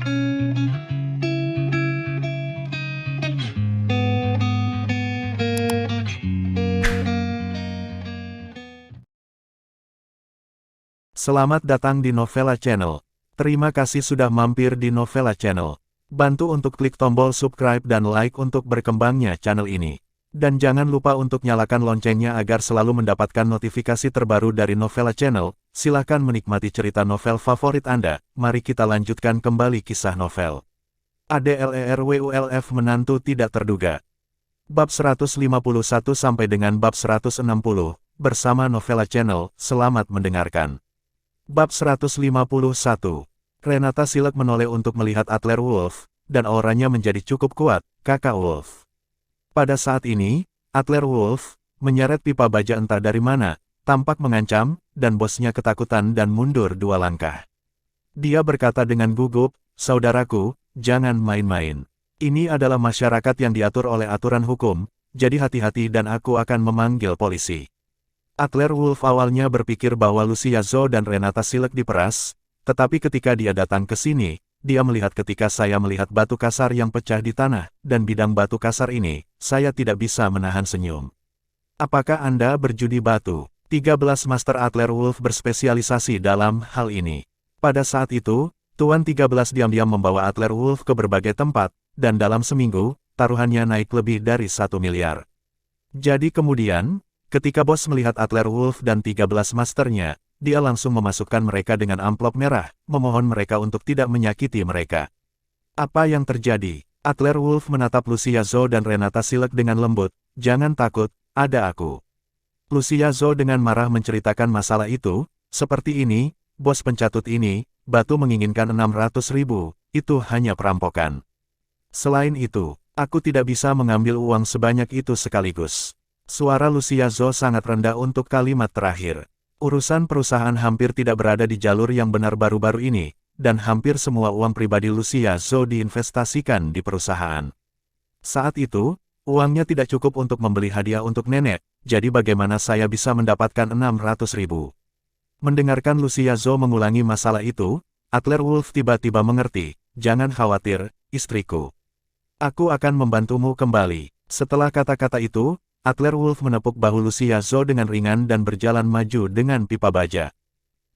Selamat datang di Novella Channel. Terima kasih sudah mampir di Novella Channel. Bantu untuk klik tombol subscribe dan like untuk berkembangnya channel ini. Dan jangan lupa untuk nyalakan loncengnya agar selalu mendapatkan notifikasi terbaru dari Novella Channel. Silahkan menikmati cerita novel favorit Anda. Mari kita lanjutkan kembali kisah novel ADLERWULF Menantu Tidak Terduga. Bab 151 sampai dengan bab 160, bersama Novella Channel. Selamat mendengarkan. Bab 151. Renata Silek menoleh untuk melihat Adler Wolf, dan auranya menjadi cukup kuat, kakak Wolf. Pada saat ini, Adler Wolf menyeret pipa baja entah dari mana, tampak mengancam, dan bosnya ketakutan dan mundur 2 langkah. Dia berkata dengan gugup, "Saudaraku, jangan main-main. Ini adalah masyarakat yang diatur oleh aturan hukum, jadi hati-hati dan aku akan memanggil polisi." Adler Wolf awalnya berpikir bahwa Lucia Zhou dan Renata Silek diperas, tetapi ketika dia datang ke sini, dia melihat ketika saya melihat batu kasar yang pecah di tanah, dan bidang batu kasar ini, saya tidak bisa menahan senyum. Apakah Anda berjudi batu? 13 Master Adler Wolf berspesialisasi dalam hal ini. Pada saat itu, Tuan 13 diam-diam membawa Adler Wolf ke berbagai tempat, dan dalam seminggu, taruhannya naik lebih dari 1 miliar. Jadi kemudian, ketika bos melihat Adler Wolf dan 13 masternya, dia langsung memasukkan mereka dengan amplop merah, memohon mereka untuk tidak menyakiti mereka. Apa yang terjadi? Adler Wolf menatap Lucia Zhou dan Renata Silek dengan lembut, "Jangan takut, ada aku." Lucia Zhou dengan marah menceritakan masalah itu, "Seperti ini, bos pencatut ini, batu menginginkan 600.000, itu hanya perampokan. Selain itu, aku tidak bisa mengambil uang sebanyak itu sekaligus." Suara Lucia Zhou sangat rendah untuk kalimat terakhir. Urusan perusahaan hampir tidak berada di jalur yang benar baru-baru ini, dan hampir semua uang pribadi Lucia Zhou diinvestasikan di perusahaan. Saat itu, uangnya tidak cukup untuk membeli hadiah untuk nenek, jadi bagaimana saya bisa mendapatkan 600.000? Mendengarkan Lucia Zhou mengulangi masalah itu, Adler Wolf tiba-tiba mengerti, "Jangan khawatir, istriku. Aku akan membantumu kembali." Setelah kata-kata itu, Adler Wolf menepuk bahu Lucia Zhou dengan ringan dan berjalan maju dengan pipa baja.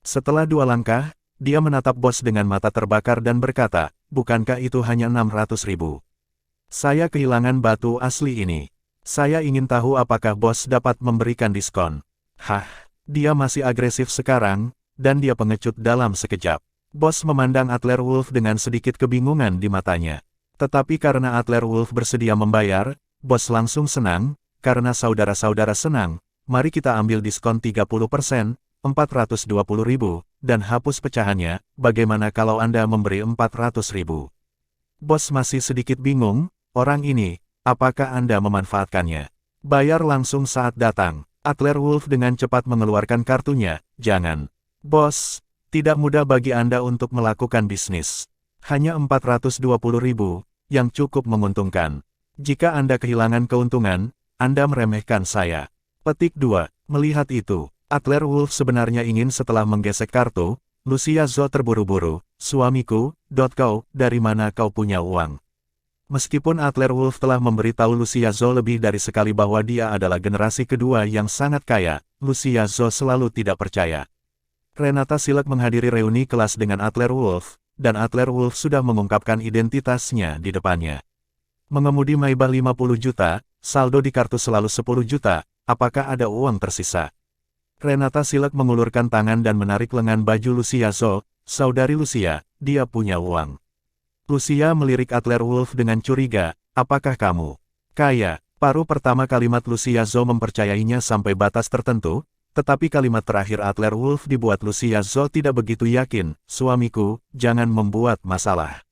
Setelah 2 langkah, dia menatap bos dengan mata terbakar dan berkata, "Bukankah itu hanya 600.000? Saya kehilangan batu asli ini. Saya ingin tahu apakah bos dapat memberikan diskon." "Hah, dia masih agresif sekarang, dan dia pengecut dalam sekejap." Bos memandang Adler Wolf dengan sedikit kebingungan di matanya. Tetapi karena Adler Wolf bersedia membayar, bos langsung senang. "Karena saudara-saudara senang, mari kita ambil diskon 30%, 420.000, dan hapus pecahannya. Bagaimana kalau Anda memberi 400.000? Bos masih sedikit bingung, "Orang ini, apakah Anda memanfaatkannya? Bayar langsung saat datang." Adler Wolf dengan cepat mengeluarkan kartunya, "Jangan. Bos, tidak mudah bagi Anda untuk melakukan bisnis. Hanya 420.000, yang cukup menguntungkan. Jika Anda kehilangan keuntungan, Anda meremehkan saya." Petik 2. Melihat itu, Adler Wolf sebenarnya ingin setelah menggesek kartu, Lucia Zhou terburu-buru, "Suamiku, dari mana kau punya uang?" Meskipun Adler Wolf telah memberitahu Lucia Zhou lebih dari sekali bahwa dia adalah generasi kedua yang sangat kaya, Lucia Zhou selalu tidak percaya. Renata Silek menghadiri reuni kelas dengan Adler Wolf, dan Adler Wolf sudah mengungkapkan identitasnya di depannya. Mengemudi Maybach 50 juta, saldo di kartu selalu 10 juta, apakah ada uang tersisa? Renata Silek mengulurkan tangan dan menarik lengan baju Lucia Zhou, "Saudari Lucia, dia punya uang." Lucia melirik Adler Wolf dengan curiga, "Apakah kamu kaya?" Paruh pertama kalimat Lucia Zhou mempercayainya sampai batas tertentu, tetapi kalimat terakhir Adler Wolf dibuat Lucia Zhou tidak begitu yakin, "Suamiku, jangan membuat masalah.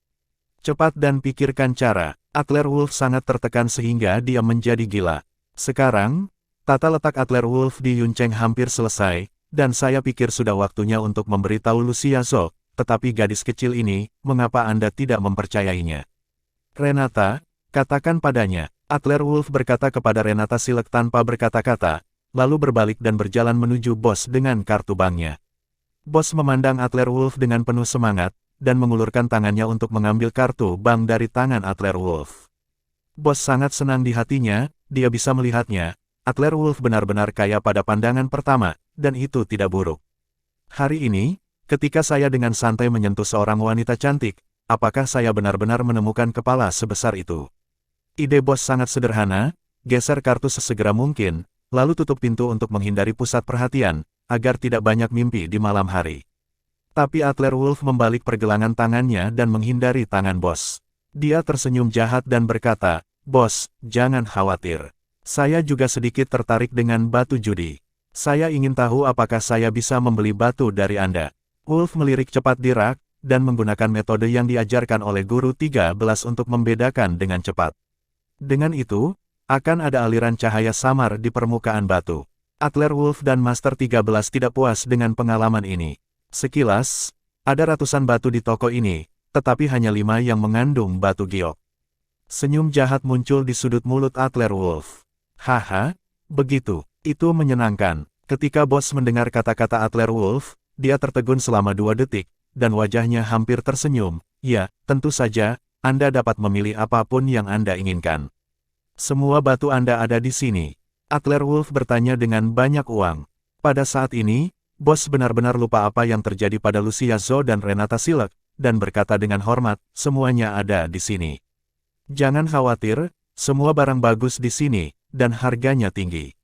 Cepat dan pikirkan cara." Adler Wolf sangat tertekan sehingga dia menjadi gila. Sekarang, tata letak Adler Wolf di Yuncheng hampir selesai, dan saya pikir sudah waktunya untuk memberitahu Lucia Zhou, tetapi gadis kecil ini, mengapa Anda tidak mempercayainya? "Renata, katakan padanya." Adler Wolf berkata kepada Renata Silek tanpa berkata-kata, lalu berbalik dan berjalan menuju bos dengan kartu banknya. Bos memandang Adler Wolf dengan penuh semangat, dan mengulurkan tangannya untuk mengambil kartu bank dari tangan Adler Wolf. Bos sangat senang di hatinya, dia bisa melihatnya. Adler Wolf benar-benar kaya pada pandangan pertama, dan itu tidak buruk. Hari ini, ketika saya dengan santai menyentuh seorang wanita cantik, apakah saya benar-benar menemukan kepala sebesar itu? Ide bos sangat sederhana, geser kartu sesegera mungkin, lalu tutup pintu untuk menghindari pusat perhatian, agar tidak banyak mimpi di malam hari. Tapi Adler Wolf membalik pergelangan tangannya dan menghindari tangan bos. Dia tersenyum jahat dan berkata, "Bos, jangan khawatir. Saya juga sedikit tertarik dengan batu judi. Saya ingin tahu apakah saya bisa membeli batu dari Anda." Wolf melirik cepat di rak, dan menggunakan metode yang diajarkan oleh guru 13 untuk membedakan dengan cepat. Dengan itu, akan ada aliran cahaya samar di permukaan batu. Adler Wolf dan Master 13 tidak puas dengan pengalaman ini. Sekilas, ada ratusan batu di toko ini, tetapi hanya 5 yang mengandung batu giok. Senyum jahat muncul di sudut mulut Adler Wolf. Haha, begitu, itu menyenangkan. Ketika bos mendengar kata-kata Adler Wolf, dia tertegun selama 2 detik, dan wajahnya hampir tersenyum. Ya, tentu saja, Anda dapat memilih apapun yang Anda inginkan. Semua batu Anda ada di sini. Adler Wolf bertanya dengan banyak uang. Pada saat ini, bos benar-benar lupa apa yang terjadi pada Lucia Zhou dan Renata Silek, dan berkata dengan hormat, "Semuanya ada di sini. Jangan khawatir, semua barang bagus di sini, dan harganya tinggi.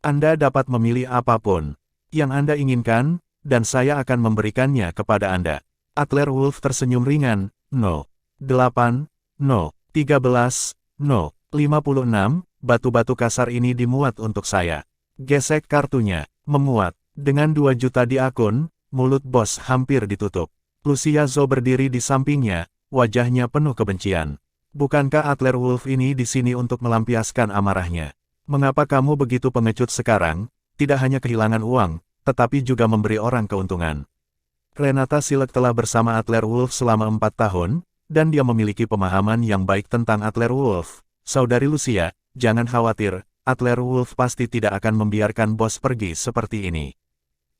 Anda dapat memilih apapun yang Anda inginkan, dan saya akan memberikannya kepada Anda." Adler Wolf tersenyum ringan, "No. 8, no. 13, no. 56, batu-batu kasar ini dimuat untuk saya." Gesek kartunya, memuat. Dengan 2 juta di akun, mulut bos hampir ditutup. Lucia Zhou berdiri di sampingnya, wajahnya penuh kebencian. "Bukankah Adler Wolf ini di sini untuk melampiaskan amarahnya? Mengapa kamu begitu pengecut sekarang, tidak hanya kehilangan uang, tetapi juga memberi orang keuntungan?" Renata Silek telah bersama Adler Wolf selama 4 tahun, dan dia memiliki pemahaman yang baik tentang Adler Wolf. "Saudari Lucia, jangan khawatir, Adler Wolf pasti tidak akan membiarkan bos pergi seperti ini."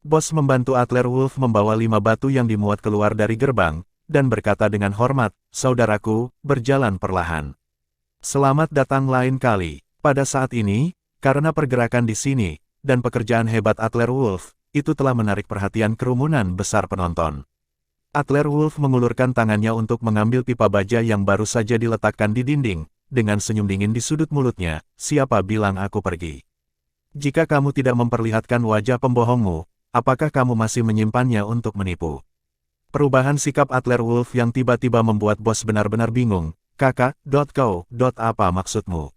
Bos membantu Adler Wolf membawa 5 batu yang dimuat keluar dari gerbang, dan berkata dengan hormat, "Saudaraku, berjalan perlahan. Selamat datang lain kali." Pada saat ini, karena pergerakan di sini, dan pekerjaan hebat Adler Wolf, itu telah menarik perhatian kerumunan besar penonton. Adler Wolf mengulurkan tangannya untuk mengambil pipa baja yang baru saja diletakkan di dinding, dengan senyum dingin di sudut mulutnya, "Siapa bilang aku pergi? Jika kamu tidak memperlihatkan wajah pembohongmu, apakah kamu masih menyimpannya untuk menipu?" Perubahan sikap Adler Wolf yang tiba-tiba membuat bos benar-benar bingung. "Kakak, apa maksudmu?"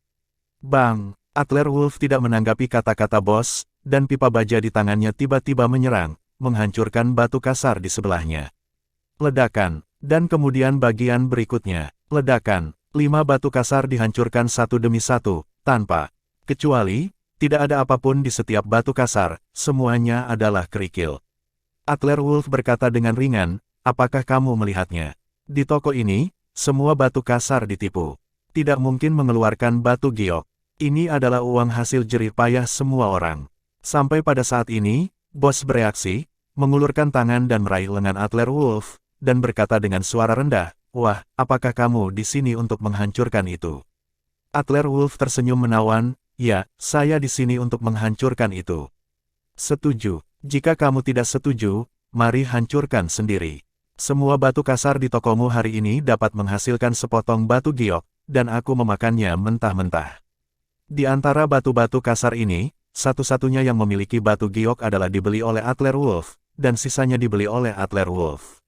Bang! Adler Wolf tidak menanggapi kata-kata bos, dan pipa baja di tangannya tiba-tiba menyerang, menghancurkan batu kasar di sebelahnya. Ledakan, dan kemudian bagian berikutnya, ledakan. 5 batu kasar dihancurkan satu demi satu, tanpa kecuali, tidak ada apapun di setiap batu kasar, semuanya adalah kerikil. Adler Wolf berkata dengan ringan, "Apakah kamu melihatnya? Di toko ini, semua batu kasar ditipu. Tidak mungkin mengeluarkan batu giok. Ini adalah uang hasil jerih payah semua orang." Sampai pada saat ini, bos bereaksi, mengulurkan tangan dan meraih lengan Adler Wolf, dan berkata dengan suara rendah, "Wah, apakah kamu di sini untuk menghancurkan itu?" Adler Wolf tersenyum menawan, "Ya, saya di sini untuk menghancurkan itu." "Setuju. Jika kamu tidak setuju, mari hancurkan sendiri. Semua batu kasar di tokomu hari ini dapat menghasilkan sepotong batu giok, dan aku memakannya mentah-mentah." Di antara batu-batu kasar ini, satu-satunya yang memiliki batu giok adalah dibeli oleh Adler Wolf, dan sisanya dibeli oleh Adler Wolf.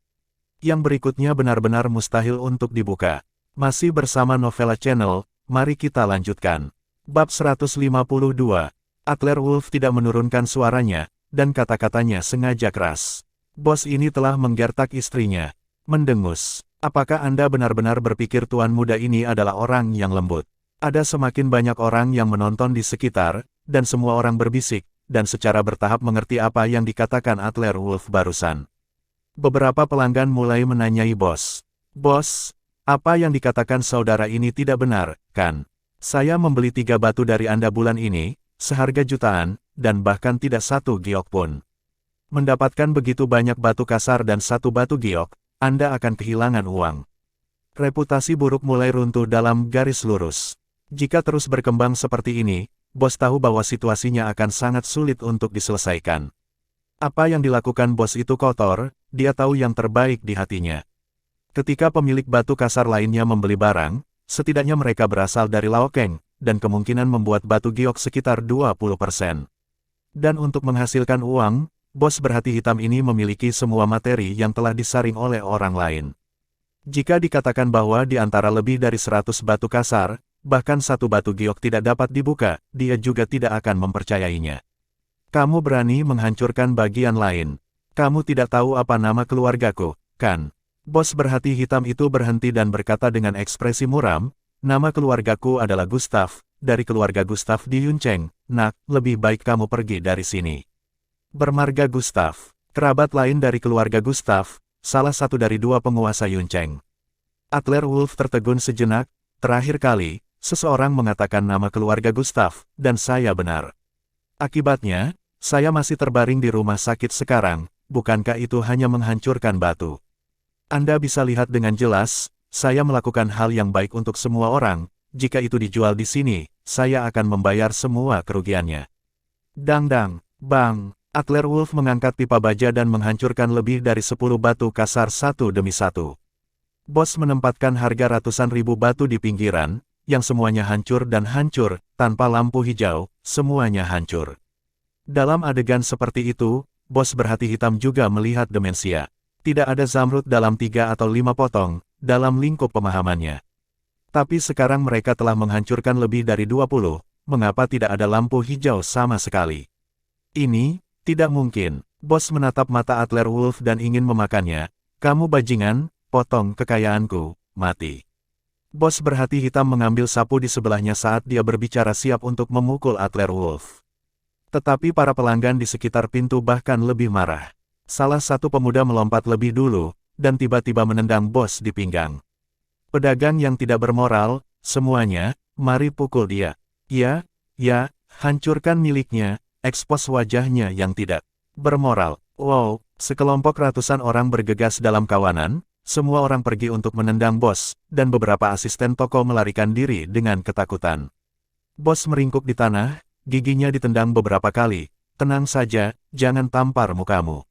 Yang berikutnya benar-benar mustahil untuk dibuka. Masih bersama Novella Channel, mari kita lanjutkan. Bab 152. Adler Wolf tidak menurunkan suaranya, dan kata-katanya sengaja keras. "Bos ini telah menggertak istrinya." Mendengus. "Apakah Anda benar-benar berpikir tuan muda ini adalah orang yang lembut?" Ada semakin banyak orang yang menonton di sekitar, dan semua orang berbisik, dan secara bertahap mengerti apa yang dikatakan Adler Wolf barusan. Beberapa pelanggan mulai menanyai bos. "Bos, apa yang dikatakan saudara ini tidak benar, kan? Saya membeli 3 batu dari Anda bulan ini, seharga jutaan, dan bahkan tidak 1 giok pun. Mendapatkan begitu banyak batu kasar dan 1 batu giok, Anda akan kehilangan uang. Reputasi buruk mulai runtuh dalam garis lurus. Jika terus berkembang seperti ini, bos tahu bahwa situasinya akan sangat sulit untuk diselesaikan. Apa yang dilakukan bos itu kotor, dia tahu yang terbaik di hatinya. Ketika pemilik batu kasar lainnya membeli barang, setidaknya mereka berasal dari Laokeng, dan kemungkinan membuat batu giok sekitar 20%. Dan untuk menghasilkan uang, bos berhati hitam ini memiliki semua materi yang telah disaring oleh orang lain. Jika dikatakan bahwa di antara lebih dari 100 batu kasar, bahkan satu batu giok tidak dapat dibuka, dia juga tidak akan mempercayainya. Kamu berani menghancurkan bagian lain. Kamu tidak tahu apa nama keluargaku, kan? Bos berhati hitam itu berhenti dan berkata dengan ekspresi muram, nama keluargaku adalah Gustav, dari keluarga Gustav di Yuncheng. Nak, lebih baik kamu pergi dari sini. Bermarga Gustav, kerabat lain dari keluarga Gustav, salah satu dari dua penguasa Yuncheng. Adler Wolf tertegun sejenak, terakhir kali, seseorang mengatakan nama keluarga Gustav, dan saya benar. Akibatnya, saya masih terbaring di rumah sakit sekarang, bukankah itu hanya menghancurkan batu? Anda bisa lihat dengan jelas, saya melakukan hal yang baik untuk semua orang, jika itu dijual di sini, saya akan membayar semua kerugiannya. Dang-dang, bang, Adler Wolf mengangkat pipa baja dan menghancurkan lebih dari 10 batu kasar satu demi satu. Bos menempatkan harga ratusan ribu batu di pinggiran, yang semuanya hancur dan hancur, tanpa lampu hijau, semuanya hancur. Dalam adegan seperti itu, bos berhati hitam juga melihat demensia. Tidak ada zamrud dalam 3 atau 5 potong, dalam lingkup pemahamannya. Tapi sekarang mereka telah menghancurkan lebih dari 20, mengapa tidak ada lampu hijau sama sekali? Ini, tidak mungkin. Bos menatap mata Adler Wolf dan ingin memakannya. Kamu bajingan, potong kekayaanku, mati. Bos berhati hitam mengambil sapu di sebelahnya saat dia berbicara siap untuk memukul Adler Wolf. Tetapi para pelanggan di sekitar pintu bahkan lebih marah. Salah satu pemuda melompat lebih dulu, dan tiba-tiba menendang bos di pinggang. Pedagang yang tidak bermoral, semuanya, mari pukul dia. Ya, hancurkan miliknya, ekspos wajahnya yang tidak bermoral. Wow, sekelompok ratusan orang bergegas dalam kawanan, semua orang pergi untuk menendang bos, dan beberapa asisten toko melarikan diri dengan ketakutan. Bos meringkuk di tanah, giginya ditendang beberapa kali. Tenang saja, jangan tampar mukamu.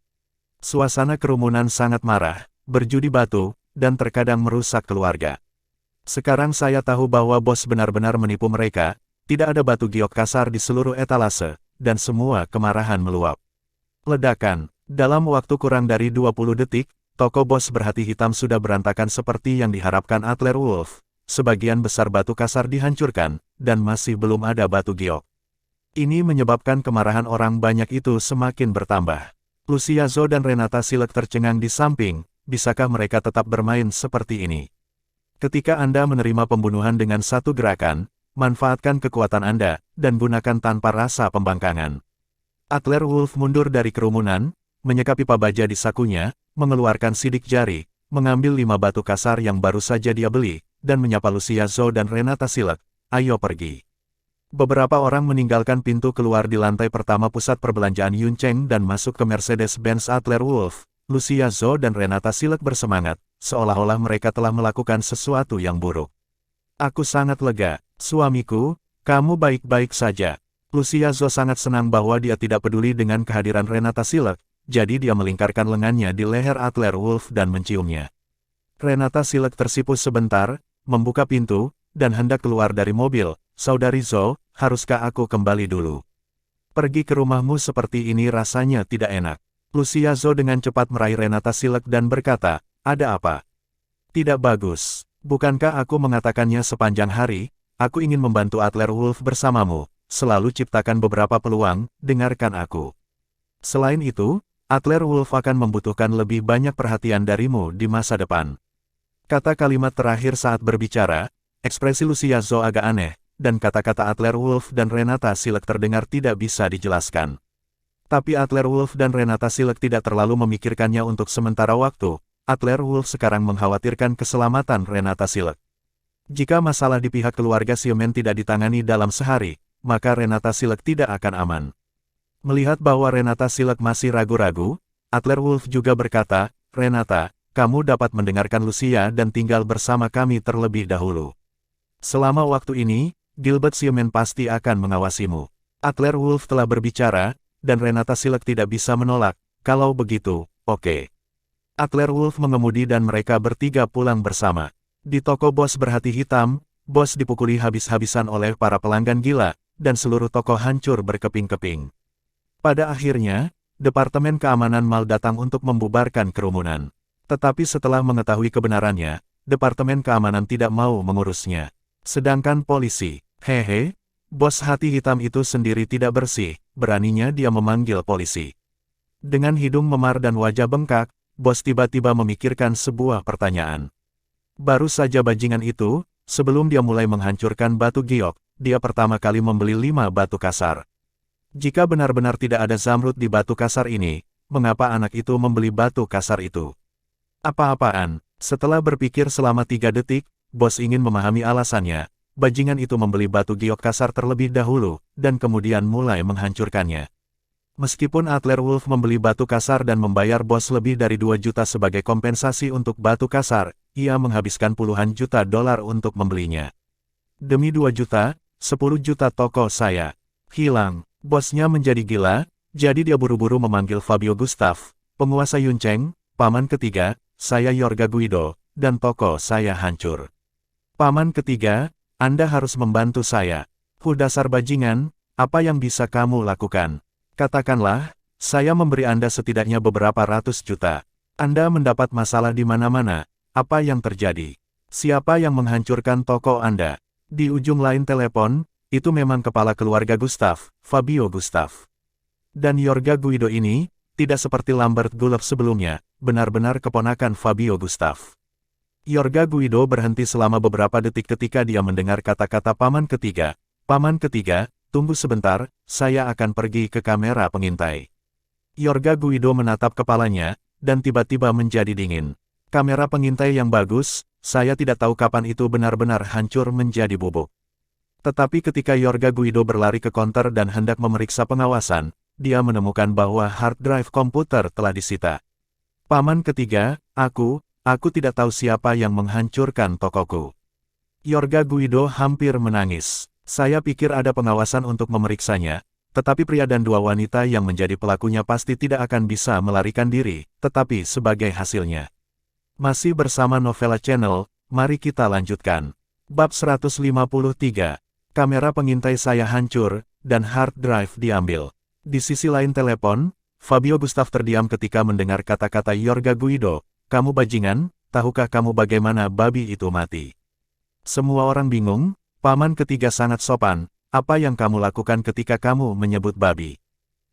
Suasana kerumunan sangat marah, berjudi batu, dan terkadang merusak keluarga. Sekarang saya tahu bahwa bos benar-benar menipu mereka, tidak ada batu giok kasar di seluruh etalase, dan semua kemarahan meluap. Ledakan, dalam waktu kurang dari 20 detik, toko bos berhati hitam sudah berantakan seperti yang diharapkan Adler Wolf. Sebagian besar batu kasar dihancurkan, dan masih belum ada batu giok. Ini menyebabkan kemarahan orang banyak itu semakin bertambah. Lucia Zhou dan Renata Silek tercengang di samping, bisakah mereka tetap bermain seperti ini? Ketika Anda menerima pembunuhan dengan satu gerakan, manfaatkan kekuatan Anda, dan gunakan tanpa rasa pembangkangan. Adler Wolf mundur dari kerumunan, menyeka pipa baja di sakunya, mengeluarkan sidik jari, mengambil 5 batu kasar yang baru saja dia beli, dan menyapa Lucia Zhou dan Renata Silek, ayo pergi. Beberapa orang meninggalkan pintu keluar di lantai pertama pusat perbelanjaan Yuncheng dan masuk ke Mercedes-Benz Adler Wolf. Lucia Zhou dan Renata Silek bersemangat, seolah-olah mereka telah melakukan sesuatu yang buruk. Aku sangat lega, suamiku, kamu baik-baik saja. Lucia Zhou sangat senang bahwa dia tidak peduli dengan kehadiran Renata Silek, jadi dia melingkarkan lengannya di leher Adler Wolf dan menciumnya. Renata Silek tersipu sebentar, membuka pintu, dan hendak keluar dari mobil. Saudari Zhou, haruskah aku kembali dulu? Pergi ke rumahmu seperti ini rasanya tidak enak. Lucia Zhou dengan cepat meraih Renata Silek dan berkata, ada apa? Tidak bagus. Bukankah aku mengatakannya sepanjang hari, aku ingin membantu Adler Wolf bersamamu, selalu ciptakan beberapa peluang, dengarkan aku. Selain itu, Adler Wolf akan membutuhkan lebih banyak perhatian darimu di masa depan. Kata kalimat terakhir saat berbicara, ekspresi Lucia Zhou agak aneh, dan kata-kata Adler Wolf dan Renata Silek terdengar tidak bisa dijelaskan. Tapi Adler Wolf dan Renata Silek tidak terlalu memikirkannya untuk sementara waktu. Adler Wolf sekarang mengkhawatirkan keselamatan Renata Silek. Jika masalah di pihak keluarga Xiamen tidak ditangani dalam sehari, maka Renata Silek tidak akan aman. Melihat bahwa Renata Silek masih ragu-ragu, Adler Wolf juga berkata, Renata, kamu dapat mendengarkan Lucia dan tinggal bersama kami terlebih dahulu. Selama waktu ini, Gilbert Siemen pasti akan mengawasimu. Adler Wolf telah berbicara, dan Renata Silek tidak bisa menolak. Kalau begitu, oke. Adler Wolf mengemudi dan mereka bertiga pulang bersama. Di toko Bos Berhati Hitam, Bos dipukuli habis-habisan oleh para pelanggan gila, dan seluruh toko hancur berkeping-keping. Pada akhirnya, Departemen Keamanan Mal datang untuk membubarkan kerumunan. Tetapi setelah mengetahui kebenarannya, Departemen Keamanan tidak mau mengurusnya. Sedangkan polisi, hehe, Bos Hati Hitam itu sendiri tidak bersih, beraninya dia memanggil polisi. Dengan hidung memar dan wajah bengkak, Bos tiba-tiba memikirkan sebuah pertanyaan. Baru saja bajingan itu, sebelum dia mulai menghancurkan batu giok, dia pertama kali membeli 5 batu kasar. Jika benar-benar tidak ada zamrud di batu kasar ini, mengapa anak itu membeli batu kasar itu? Apa-apaan? Setelah berpikir selama 3 detik, Bos ingin memahami alasannya. Bajingan itu membeli batu giok kasar terlebih dahulu, dan kemudian mulai menghancurkannya. Meskipun Adler Wolf membeli batu kasar dan membayar Bos lebih dari 2 juta sebagai kompensasi untuk batu kasar, ia menghabiskan puluhan juta dolar untuk membelinya. Demi 2 juta, 10 juta toko saya hilang. Bosnya menjadi gila, jadi dia buru-buru memanggil Fabio Gustav, penguasa Yunceng, paman ketiga, saya Yorga Guido, dan toko saya hancur. Paman ketiga, Anda harus membantu saya. Dasar bajingan, apa yang bisa kamu lakukan? Katakanlah, saya memberi Anda setidaknya beberapa ratus juta. Anda mendapat masalah di mana-mana. Apa yang terjadi? Siapa yang menghancurkan toko Anda? Di ujung lain telepon, itu memang kepala keluarga Gustav, Fabio Gustav. Dan Yorga Guido ini, tidak seperti Lambert Gulov sebelumnya, benar-benar keponakan Fabio Gustav. Yorga Guido berhenti selama beberapa detik ketika dia mendengar kata-kata paman ketiga. Paman ketiga, tunggu sebentar, saya akan pergi ke kamera pengintai. Yorga Guido menatap kepalanya, dan tiba-tiba menjadi dingin. Kamera pengintai yang bagus, saya tidak tahu kapan itu benar-benar hancur menjadi bubuk. Tetapi ketika Yorga Guido berlari ke konter dan hendak memeriksa pengawasan, dia menemukan bahwa hard drive komputer telah disita. Paman ketiga, aku tidak tahu siapa yang menghancurkan tokoku. Yorga Guido hampir menangis. Saya pikir ada pengawasan untuk memeriksanya, tetapi pria dan 2 wanita yang menjadi pelakunya pasti tidak akan bisa melarikan diri, tetapi sebagai hasilnya. Masih bersama Novella Channel, mari kita lanjutkan. Bab 153. Kamera pengintai saya hancur, dan hard drive diambil. Di sisi lain telepon, Fabio Gustav terdiam ketika mendengar kata-kata Yorga Guido. Kamu bajingan, tahukah kamu bagaimana babi itu mati? Semua orang bingung. Paman ketiga sangat sopan, apa yang kamu lakukan ketika kamu menyebut babi?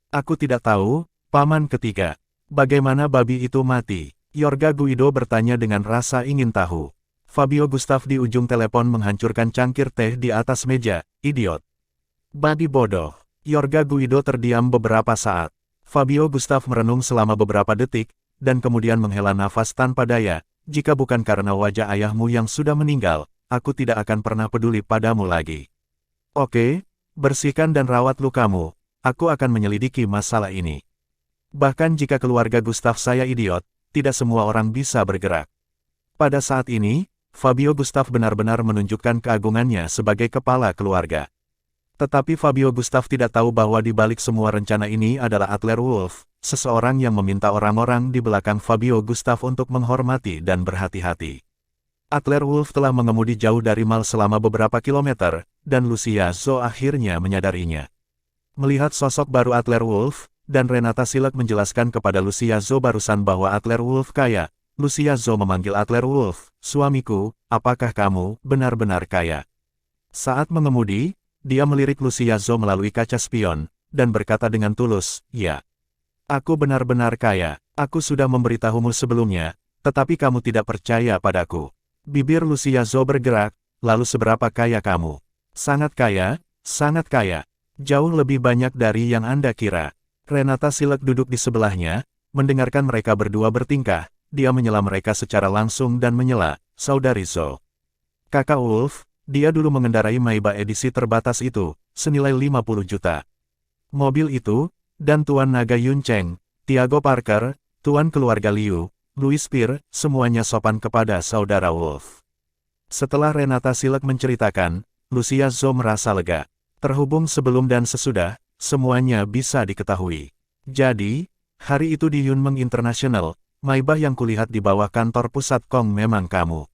Aku tidak tahu, paman ketiga. Bagaimana babi itu mati? Yorga Guido bertanya dengan rasa ingin tahu. Fabio Gustav di ujung telepon menghancurkan cangkir teh di atas meja, idiot. Babi bodoh. Yorga Guido terdiam beberapa saat. Fabio Gustav merenung selama beberapa detik, dan kemudian menghela nafas tanpa daya. Jika bukan karena wajah ayahmu yang sudah meninggal, aku tidak akan pernah peduli padamu lagi. Oke, bersihkan dan rawat lukamu, aku akan menyelidiki masalah ini. Bahkan jika keluarga Gustav saya idiot, tidak semua orang bisa bergerak. Pada saat ini, Fabio Gustav benar-benar menunjukkan keagungannya sebagai kepala keluarga. Tetapi Fabio Gustav tidak tahu bahwa di balik semua rencana ini adalah Adler Wolf, seseorang yang meminta orang-orang di belakang Fabio Gustav untuk menghormati dan berhati-hati. Adler Wolf telah mengemudi jauh dari mal selama beberapa kilometer, dan Lucia Zo akhirnya menyadarinya. Melihat sosok baru Adler Wolf, dan Renata Silek menjelaskan kepada Lucia Zo barusan bahwa Adler Wolf kaya, Lucia Zo memanggil Adler Wolf, suamiku, apakah kamu benar-benar kaya? Saat mengemudi, dia melirik Lucia Zo melalui kaca spion, dan berkata dengan tulus, ya. Aku benar-benar kaya, aku sudah memberitahumu sebelumnya, tetapi kamu tidak percaya padaku. Bibir Lucia Zo bergerak, lalu seberapa kaya kamu? Sangat kaya, jauh lebih banyak dari yang Anda kira. Renata Silek duduk di sebelahnya, mendengarkan mereka berdua bertingkah, dia menyela mereka secara langsung dan menyela, saudari Zo. Kakak Wolf, dia dulu mengendarai Maybach edisi terbatas itu, senilai 50 juta. Mobil itu, dan Tuan Naga Yunceng, Tiago Parker, Tuan keluarga Liu, Louis Spear, semuanya sopan kepada saudara Wolf. Setelah Renata Silek menceritakan, Lucia Zhou merasa lega. Terhubung sebelum dan sesudah, semuanya bisa diketahui. Jadi, hari itu di Yunmeng International, Maibah yang kulihat di bawah kantor pusat Kong memang kamu.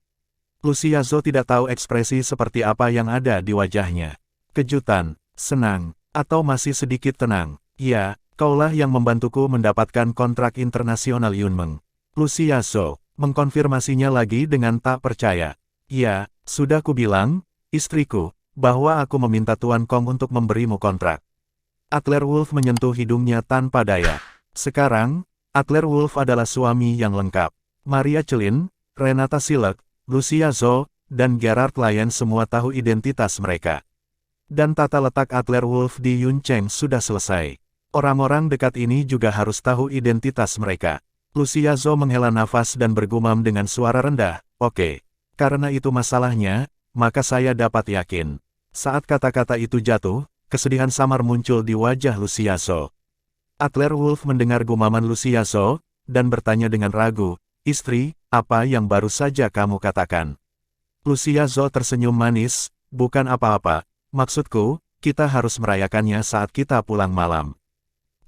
Lucia Zhou tidak tahu ekspresi seperti apa yang ada di wajahnya. Kejutan, senang, atau masih sedikit tenang. Ya, kaulah yang membantuku mendapatkan kontrak internasional Yunmeng. Lucia Zhou mengkonfirmasinya lagi dengan tak percaya. Ya, sudah kubilang, istriku, bahwa aku meminta Tuan Kong untuk memberimu kontrak. Adler Wolf menyentuh hidungnya tanpa daya. Sekarang, Adler Wolf adalah suami yang lengkap. Maria Celin, Renata Silek, Lucia Zhou, dan Gerard Lyon semua tahu identitas mereka. Dan tata letak Adler Wolf di Yuncheng sudah selesai. Orang-orang dekat ini juga harus tahu identitas mereka. Lucia Zhou menghela nafas dan bergumam dengan suara rendah, "Oke. Karena itu masalahnya, maka saya dapat yakin." Saat kata-kata itu jatuh, kesedihan samar muncul di wajah Lucia Zhou. Adler Wolf mendengar gumaman Lucia Zhou, dan bertanya dengan ragu, "Istri, apa yang baru saja kamu katakan?" Lucia Zhou tersenyum manis, "Bukan apa-apa, maksudku, kita harus merayakannya saat kita pulang malam."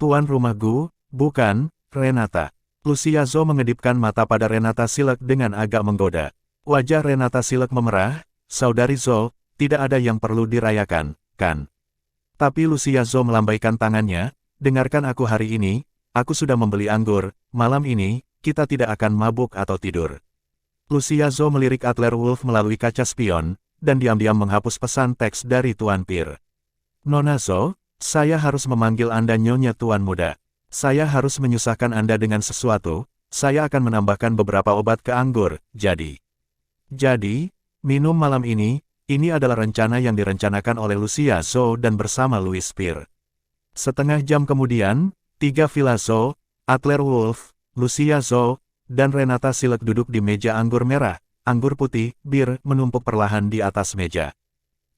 "Tuan rumah Gu, bukan, Renata." Lucia Zhou mengedipkan mata pada Renata Silek dengan agak menggoda. Wajah Renata Silek memerah, "Saudari Zhou, tidak ada yang perlu dirayakan, kan?" Tapi Lucia Zhou melambaikan tangannya, "Dengarkan aku hari ini, aku sudah membeli anggur, malam ini, kita tidak akan mabuk atau tidur." Lucia Zhou melirik Adler Wolf melalui kaca spion, dan diam-diam menghapus pesan teks dari Tuan Pir. "Nona Zhou, saya harus memanggil Anda Nyonya Tuan Muda. Saya harus menyusahkan Anda dengan sesuatu, saya akan menambahkan beberapa obat ke anggur, jadi, minum malam ini adalah rencana yang direncanakan oleh Lucia Zhou dan bersama Louis Spear." Setengah jam kemudian, 3 Villa Zhou, Adler Wolf, Lucia Zhou, dan Renata Silek duduk di meja anggur merah, anggur putih, bir, menumpuk perlahan di atas meja.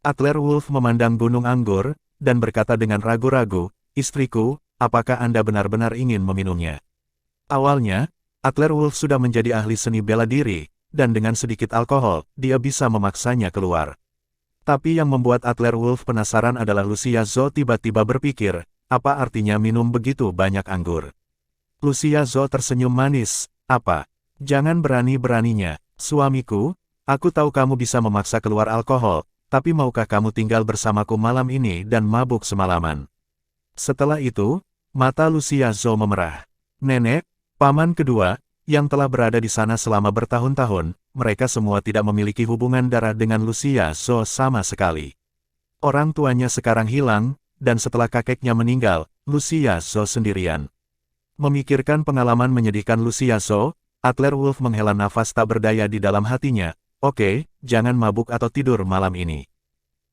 Adler Wolf memandang gunung anggur, dan berkata dengan ragu-ragu, "Istriku, apakah Anda benar-benar ingin meminumnya?" Awalnya, Adler Wolf sudah menjadi ahli seni bela diri, dan dengan sedikit alkohol, dia bisa memaksanya keluar. Tapi yang membuat Adler Wolf penasaran adalah Lucia Zhou tiba-tiba berpikir, apa artinya minum begitu banyak anggur? Lucia Zhou tersenyum manis, "Apa? Jangan berani-beraninya, suamiku, aku tahu kamu bisa memaksa keluar alkohol, tapi maukah kamu tinggal bersamaku malam ini dan mabuk semalaman?" Setelah itu, mata Lucia Zhou memerah. Nenek, paman kedua, yang telah berada di sana selama bertahun-tahun, mereka semua tidak memiliki hubungan darah dengan Lucia Zhou sama sekali. Orang tuanya sekarang hilang, dan setelah kakeknya meninggal, Lucia Zhou sendirian. Memikirkan pengalaman menyedihkan Lucia Zhou, Adler Wolf menghela nafas tak berdaya di dalam hatinya, "Oke, jangan mabuk atau tidur malam ini."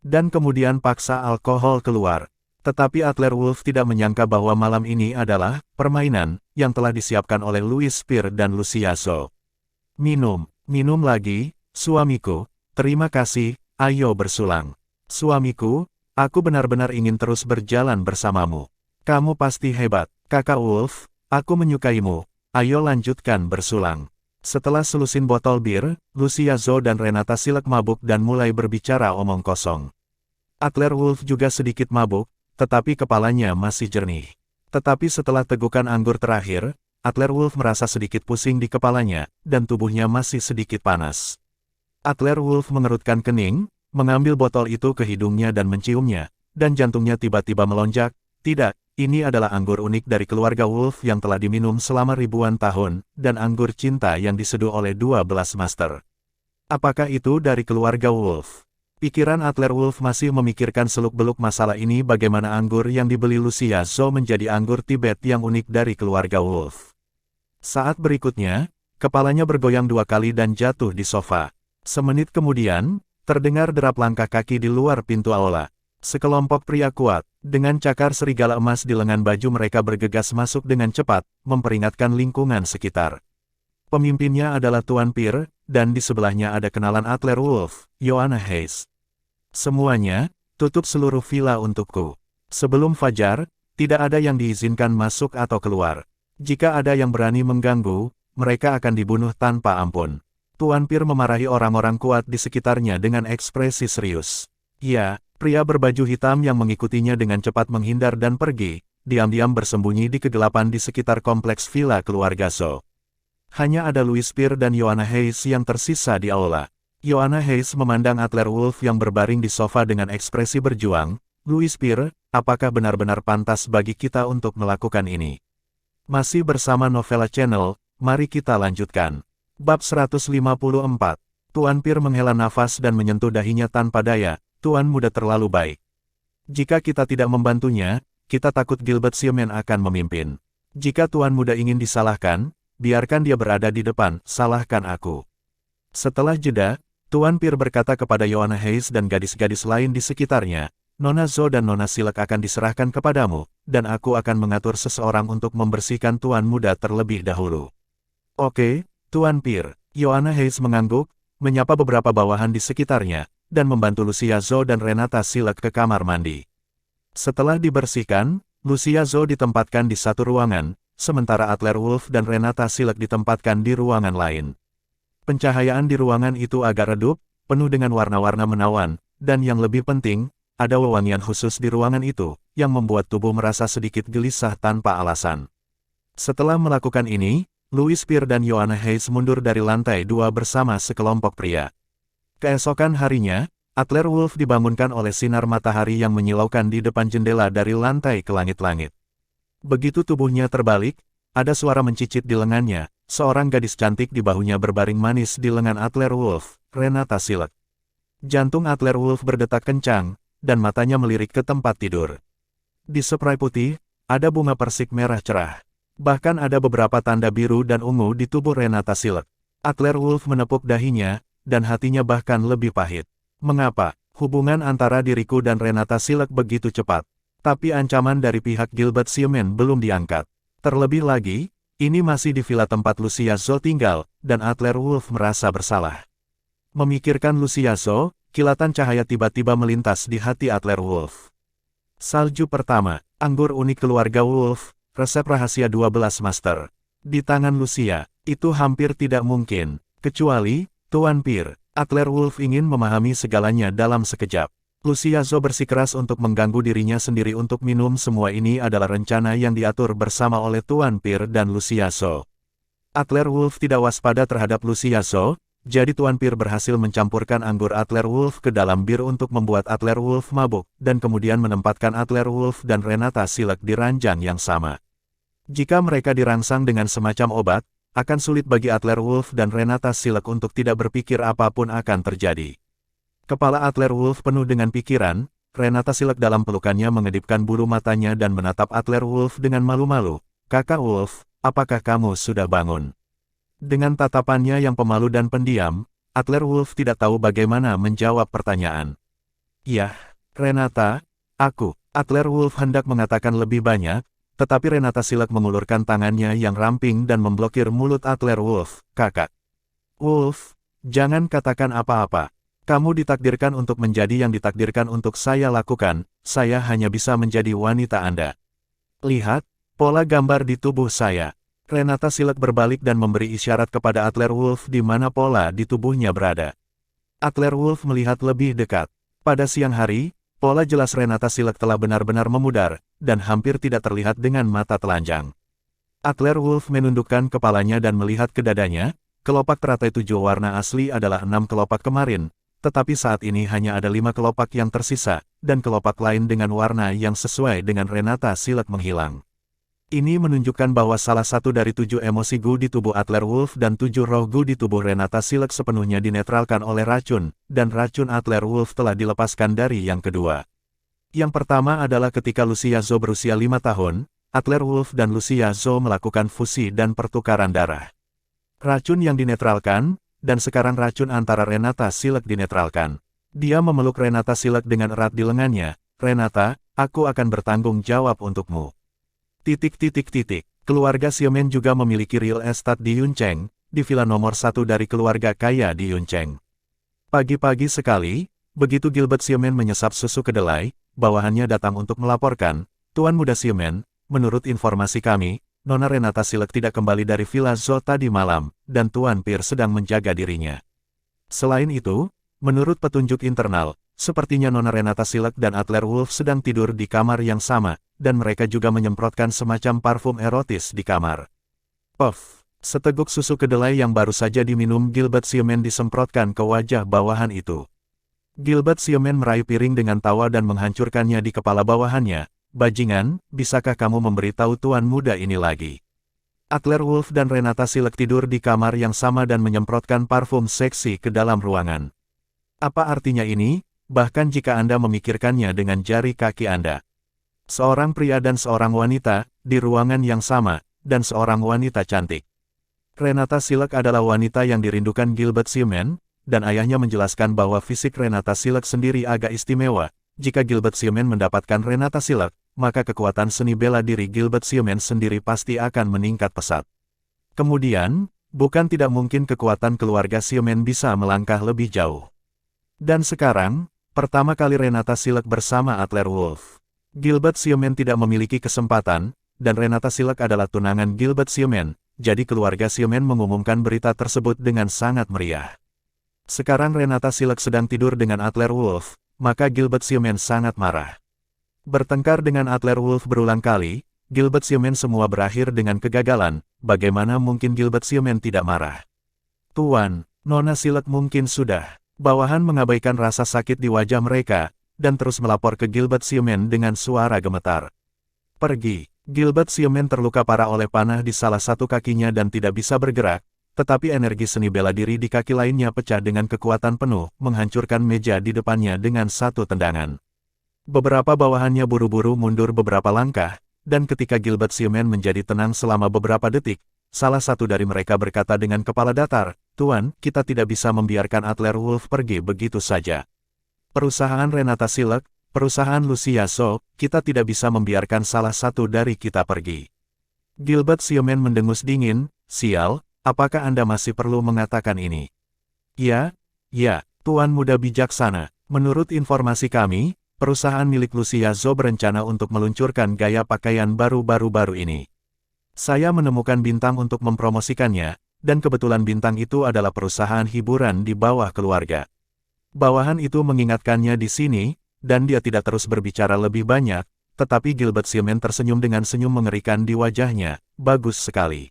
Dan kemudian paksa alkohol keluar. Tetapi Adler Wolf tidak menyangka bahwa malam ini adalah permainan yang telah disiapkan oleh Louis Spear dan Lucia Zhou. "Minum, minum lagi, suamiku, terima kasih, ayo bersulang. Suamiku, aku benar-benar ingin terus berjalan bersamamu. Kamu pasti hebat, kakak Wolf, aku menyukaimu, ayo lanjutkan bersulang." Setelah selusin botol bir, Lucia Zhou dan Renata Silek mabuk dan mulai berbicara omong kosong. Adler Wolf juga sedikit mabuk, tetapi kepalanya masih jernih. Tetapi setelah tegukan anggur terakhir, Adler Wolf merasa sedikit pusing di kepalanya, dan tubuhnya masih sedikit panas. Adler Wolf mengerutkan kening, mengambil botol itu ke hidungnya dan menciumnya, dan jantungnya tiba-tiba melonjak. "Tidak, ini adalah anggur unik dari keluarga Wolf yang telah diminum selama ribuan tahun, dan anggur cinta yang diseduh oleh 12 master. Apakah itu dari keluarga Wolf?" Pikiran Adler Wolf masih memikirkan seluk-beluk masalah ini, bagaimana anggur yang dibeli Lucia Zhou menjadi anggur Tibet yang unik dari keluarga Wolf. Saat berikutnya, kepalanya bergoyang 2 kali dan jatuh di sofa. Semenit kemudian, terdengar derap langkah kaki di luar pintu aula. Sekelompok pria kuat, dengan cakar serigala emas di lengan baju mereka bergegas masuk dengan cepat, memperingatkan lingkungan sekitar. Pemimpinnya adalah Tuan Pir, dan di sebelahnya ada kenalan Adler Wolf, Joanna Hayes. "Semuanya, tutup seluruh villa untukku. Sebelum fajar, tidak ada yang diizinkan masuk atau keluar. Jika ada yang berani mengganggu, mereka akan dibunuh tanpa ampun. Tuan Pir memarahi orang-orang kuat di sekitarnya dengan ekspresi serius. Ya, pria berbaju hitam yang mengikutinya dengan cepat menghindar dan pergi, diam-diam bersembunyi di kegelapan di sekitar kompleks villa keluarga Zhou. Hanya ada Louis Pir dan Joanna Hayes yang tersisa di aula. Joanna Hayes memandang Adler Wolf yang berbaring di sofa dengan ekspresi berjuang. Louis Pir, apakah benar-benar pantas bagi kita untuk melakukan ini? Masih bersama Novella Channel, mari kita lanjutkan. Bab 154. Tuan Pir menghela nafas dan menyentuh dahinya tanpa daya. Tuan muda terlalu baik. Jika kita tidak membantunya, kita takut Gilbert Xiamen akan memimpin. Jika Tuan muda ingin disalahkan, biarkan dia berada di depan, salahkan aku. Setelah jeda, Tuan Pir berkata kepada Joanna Hayes dan gadis-gadis lain di sekitarnya, Nona Zhou dan Nona Silek akan diserahkan kepadamu, dan aku akan mengatur seseorang untuk membersihkan Tuan muda terlebih dahulu. Oke, Tuan Pir. Joanna Hayes mengangguk, menyapa beberapa bawahan di sekitarnya, dan membantu Lucia Zhou dan Renata Silek ke kamar mandi. Setelah dibersihkan, Lucia Zhou ditempatkan di satu ruangan, sementara Adler Wolf dan Renata Silek ditempatkan di ruangan lain. Pencahayaan di ruangan itu agak redup, penuh dengan warna-warna menawan, dan yang lebih penting, ada wewangian khusus di ruangan itu, yang membuat tubuh merasa sedikit gelisah tanpa alasan. Setelah melakukan ini, Louis Pir dan Joanna Hayes mundur dari lantai 2 bersama sekelompok pria. Keesokan harinya, Adler Wolf dibangunkan oleh sinar matahari yang menyilaukan di depan jendela dari lantai ke langit-langit. Begitu tubuhnya terbalik, ada suara mencicit di lengannya, seorang gadis cantik di bahunya berbaring manis di lengan Adler Wolf, Renata Silek. Jantung Adler Wolf berdetak kencang, dan matanya melirik ke tempat tidur. Di spray putih, ada bunga persik merah cerah. Bahkan ada beberapa tanda biru dan ungu di tubuh Renata Silek. Adler Wolf menepuk dahinya, dan hatinya bahkan lebih pahit. Mengapa? Hubungan antara diriku dan Renata Silek begitu cepat. Tapi ancaman dari pihak Gilbert Xiamen belum diangkat. Terlebih lagi, ini masih di villa tempat Lucia Zhou tinggal, dan Adler Wolf merasa bersalah. Memikirkan Lucia Zhou, kilatan cahaya tiba-tiba melintas di hati Adler Wolf. Salju pertama, anggur unik keluarga Wolf, resep rahasia 12 master. Di tangan Lucia, itu hampir tidak mungkin, kecuali, Tuan Pir. Adler Wolf ingin memahami segalanya dalam sekejap. Lucia Zhou bersikeras untuk mengganggu dirinya sendiri untuk minum. Semua ini adalah rencana yang diatur bersama oleh Tuan Pir dan Lucia Zhou. Adler Wolf tidak waspada terhadap Lucia Zhou, jadi Tuan Pir berhasil mencampurkan anggur Adler Wolf ke dalam bir untuk membuat Adler Wolf mabuk, dan kemudian menempatkan Adler Wolf dan Renata Silek di ranjang yang sama. Jika mereka dirangsang dengan semacam obat, akan sulit bagi Adler Wolf dan Renata Silek untuk tidak berpikir apapun akan terjadi. Kepala Adler Wolf penuh dengan pikiran, Renata Silek dalam pelukannya mengedipkan bulu matanya dan menatap Adler Wolf dengan malu-malu. Kakak Wolf, apakah kamu sudah bangun? Dengan tatapannya yang pemalu dan pendiam, Adler Wolf tidak tahu bagaimana menjawab pertanyaan. Yah, Renata, aku. Adler Wolf hendak mengatakan lebih banyak, tetapi Renata Silek mengulurkan tangannya yang ramping dan memblokir mulut Adler Wolf. Kakak Wolf, jangan katakan apa-apa. Kamu ditakdirkan untuk menjadi yang ditakdirkan untuk saya lakukan, saya hanya bisa menjadi wanita Anda. Lihat, pola gambar di tubuh saya. Renata Silek berbalik dan memberi isyarat kepada Adler Wolf di mana pola di tubuhnya berada. Adler Wolf melihat lebih dekat. Pada siang hari, pola jelas Renata Silek telah benar-benar memudar, dan hampir tidak terlihat dengan mata telanjang. Adler Wolf menundukkan kepalanya dan melihat ke dadanya. Kelopak teratai 7 warna asli adalah 6 kelopak kemarin, tetapi saat ini hanya ada 5 kelopak yang tersisa, dan kelopak lain dengan warna yang sesuai dengan Renata Silek menghilang. Ini menunjukkan bahwa salah satu dari 7 emosi Gu di tubuh Adler Wolf dan 7 roh Gu di tubuh Renata Silek sepenuhnya dinetralkan oleh racun, dan racun Adler Wolf telah dilepaskan dari yang kedua. Yang pertama adalah ketika Lucia Zhou berusia 5 tahun, Adler Wolf dan Lucia Zhou melakukan fusi dan pertukaran darah. Racun yang dinetralkan, dan sekarang racun antara Renata Silek dinetralkan. Dia memeluk Renata Silek dengan erat di lengannya. Renata, aku akan bertanggung jawab untukmu. Keluarga Xiamen juga memiliki real estate di Yuncheng, di villa nomor 1 dari keluarga kaya di Yuncheng. Pagi-pagi sekali, begitu Gilbert Xiamen menyesap susu kedelai, bawahannya datang untuk melaporkan, Tuan Muda Xiamen, menurut informasi kami, Nona Renata Silek tidak kembali dari Villa Zo tadi malam, dan Tuan Pierre sedang menjaga dirinya. Selain itu, menurut petunjuk internal, sepertinya Nona Renata Silek dan Adler Wolf sedang tidur di kamar yang sama, dan mereka juga menyemprotkan semacam parfum erotis di kamar. Puff! Seteguk susu kedelai yang baru saja diminum Gilbert Siomen disemprotkan ke wajah bawahan itu. Gilbert Siomen meraih piring dengan tawa dan menghancurkannya di kepala bawahannya. Bajingan, bisakah kamu memberitahu tuan muda ini lagi? Adler Wolf dan Renata Silek tidur di kamar yang sama dan menyemprotkan parfum seksi ke dalam ruangan. Apa artinya ini? Bahkan jika Anda memikirkannya dengan jari kaki Anda. Seorang pria dan seorang wanita, di ruangan yang sama, dan seorang wanita cantik. Renata Silek adalah wanita yang dirindukan Gilbert Siomen, dan ayahnya menjelaskan bahwa fisik Renata Silek sendiri agak istimewa. Jika Gilbert Siomen mendapatkan Renata Silek, maka kekuatan seni bela diri Gilbert Siomen sendiri pasti akan meningkat pesat. Kemudian, bukan tidak mungkin kekuatan keluarga Siomen bisa melangkah lebih jauh. Dan sekarang, pertama kali Renata Silek bersama Adler Wolf. Gilbert Siomen tidak memiliki kesempatan, dan Renata Silek adalah tunangan Gilbert Siomen, jadi keluarga Siomen mengumumkan berita tersebut dengan sangat meriah. Sekarang Renata Silek sedang tidur dengan Adler Wolf, maka Gilbert Siomen sangat marah. Bertengkar dengan Adler Wolf berulang kali, Gilbert Siomen semua berakhir dengan kegagalan, bagaimana mungkin Gilbert Siomen tidak marah? Tuan, Nona Silek mungkin sudah. Bawahan mengabaikan rasa sakit di wajah mereka, dan terus melapor ke Gilbert Siomen dengan suara gemetar. Pergi. Gilbert Siomen terluka parah oleh panah di salah satu kakinya dan tidak bisa bergerak, tetapi energi seni bela diri di kaki lainnya pecah dengan kekuatan penuh, menghancurkan meja di depannya dengan satu tendangan. Beberapa bawahannya buru-buru mundur beberapa langkah, dan ketika Gilbert Siomen menjadi tenang selama beberapa detik, salah satu dari mereka berkata dengan kepala datar, "Tuan, kita tidak bisa membiarkan Adler Wolf pergi begitu saja. Perusahaan Renata Silek, perusahaan Lucia Zo, kita tidak bisa membiarkan salah satu dari kita pergi." Gilbert Siomen mendengus dingin, "Sial, apakah Anda masih perlu mengatakan ini?" "Ya, Tuan muda bijaksana, menurut informasi kami, perusahaan milik Lucia Zo berencana untuk meluncurkan gaya pakaian baru-baru ini. Saya menemukan bintang untuk mempromosikannya, dan kebetulan bintang itu adalah perusahaan hiburan di bawah keluarga." Bawahan itu mengingatkannya di sini, dan dia tidak terus berbicara lebih banyak, tetapi Gilbert Siomen tersenyum dengan senyum mengerikan di wajahnya. "Bagus sekali.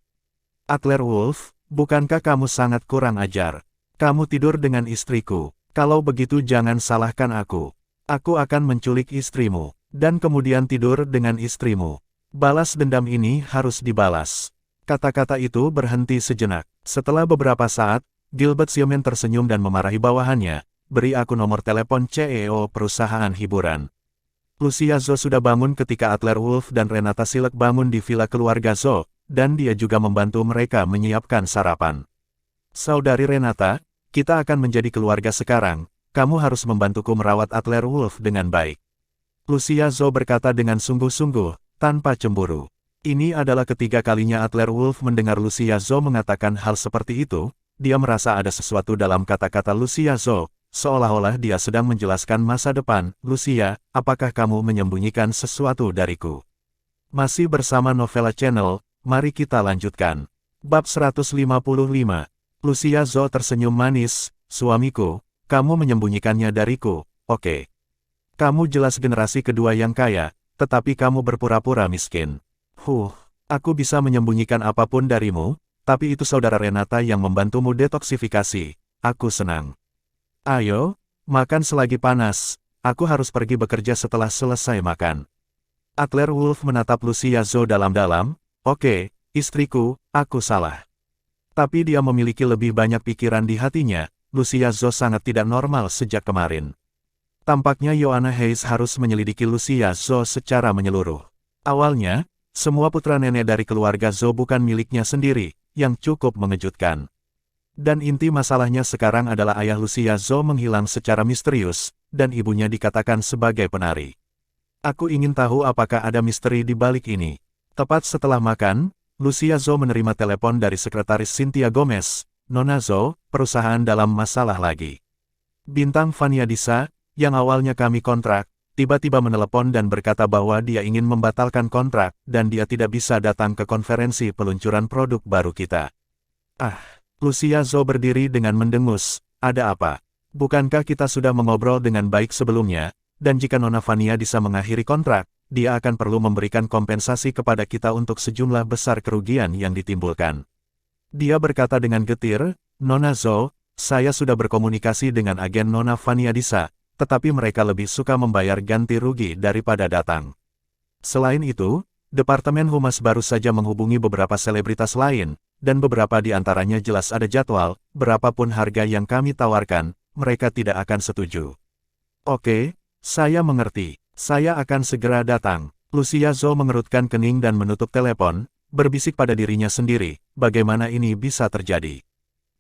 Adler Wolf, bukankah kamu sangat kurang ajar? Kamu tidur dengan istriku. Kalau begitu jangan salahkan aku. Aku akan menculik istrimu, dan kemudian tidur dengan istrimu. Balas dendam ini harus dibalas." Kata-kata itu berhenti sejenak. Setelah beberapa saat, Gilbert Siomen tersenyum dan memarahi bawahannya, "Beri aku nomor telepon CEO perusahaan hiburan." Lucia Zo sudah bangun ketika Adler Wolf dan Renata Silek bangun di villa keluarga Zo, dan dia juga membantu mereka menyiapkan sarapan. "Saudari Renata, kita akan menjadi keluarga sekarang. Kamu harus membantuku merawat Adler Wolf dengan baik." Lucia Zo berkata dengan sungguh-sungguh, tanpa cemburu. Ini adalah ketiga kalinya Adler Wolf mendengar Lucia Zo mengatakan hal seperti itu. Dia merasa ada sesuatu dalam kata-kata Lucia Zo, seolah-olah dia sedang menjelaskan masa depan. "Lucia, apakah kamu menyembunyikan sesuatu dariku?" Masih bersama Novella Channel, mari kita lanjutkan. Bab 155. Lucia Zo tersenyum manis, "Suamiku, kamu menyembunyikannya dariku, oke. Kamu jelas generasi kedua yang kaya, tetapi kamu berpura-pura miskin. Aku bisa menyembunyikan apapun darimu, tapi itu saudara Renata yang membantumu detoksifikasi. Aku senang. Ayo, makan selagi panas, aku harus pergi bekerja setelah selesai makan." Adler Wolf menatap Lucia Zo dalam-dalam, "Oke, istriku, aku salah." Tapi dia memiliki lebih banyak pikiran di hatinya. Lucia Zo sangat tidak normal sejak kemarin. Tampaknya Joanna Hayes harus menyelidiki Lucia Zo secara menyeluruh. Awalnya, semua putra nenek dari keluarga Zo bukan miliknya sendiri, yang cukup mengejutkan. Dan inti masalahnya sekarang adalah ayah Lucia Zo menghilang secara misterius, dan ibunya dikatakan sebagai penari. "Aku ingin tahu apakah ada misteri di balik ini." Tepat setelah makan, Lucia Zo menerima telepon dari sekretaris Cynthia Gomez. "Nona Zo, perusahaan dalam masalah lagi. Bintang Vania Disa, yang awalnya kami kontrak, tiba-tiba menelepon dan berkata bahwa dia ingin membatalkan kontrak dan dia tidak bisa datang ke konferensi peluncuran produk baru kita. Ah, Lucia Zhou berdiri dengan mendengus. Ada apa? Bukankah kita sudah mengobrol dengan baik sebelumnya, dan jika Nona Vania bisa mengakhiri kontrak, dia akan perlu memberikan kompensasi kepada kita untuk sejumlah besar kerugian yang ditimbulkan. Dia berkata dengan getir, Nona Zhou, saya sudah berkomunikasi dengan agen Nona Vania Disa, tetapi mereka lebih suka membayar ganti rugi daripada datang. Selain itu, Departemen Humas baru saja menghubungi beberapa selebritas lain, dan beberapa di antaranya jelas ada jadwal, berapapun harga yang kami tawarkan, mereka tidak akan setuju. Oke, saya mengerti. Saya akan segera datang. Lucia Zhou mengerutkan kening dan menutup telepon, berbisik pada dirinya sendiri, bagaimana ini bisa terjadi.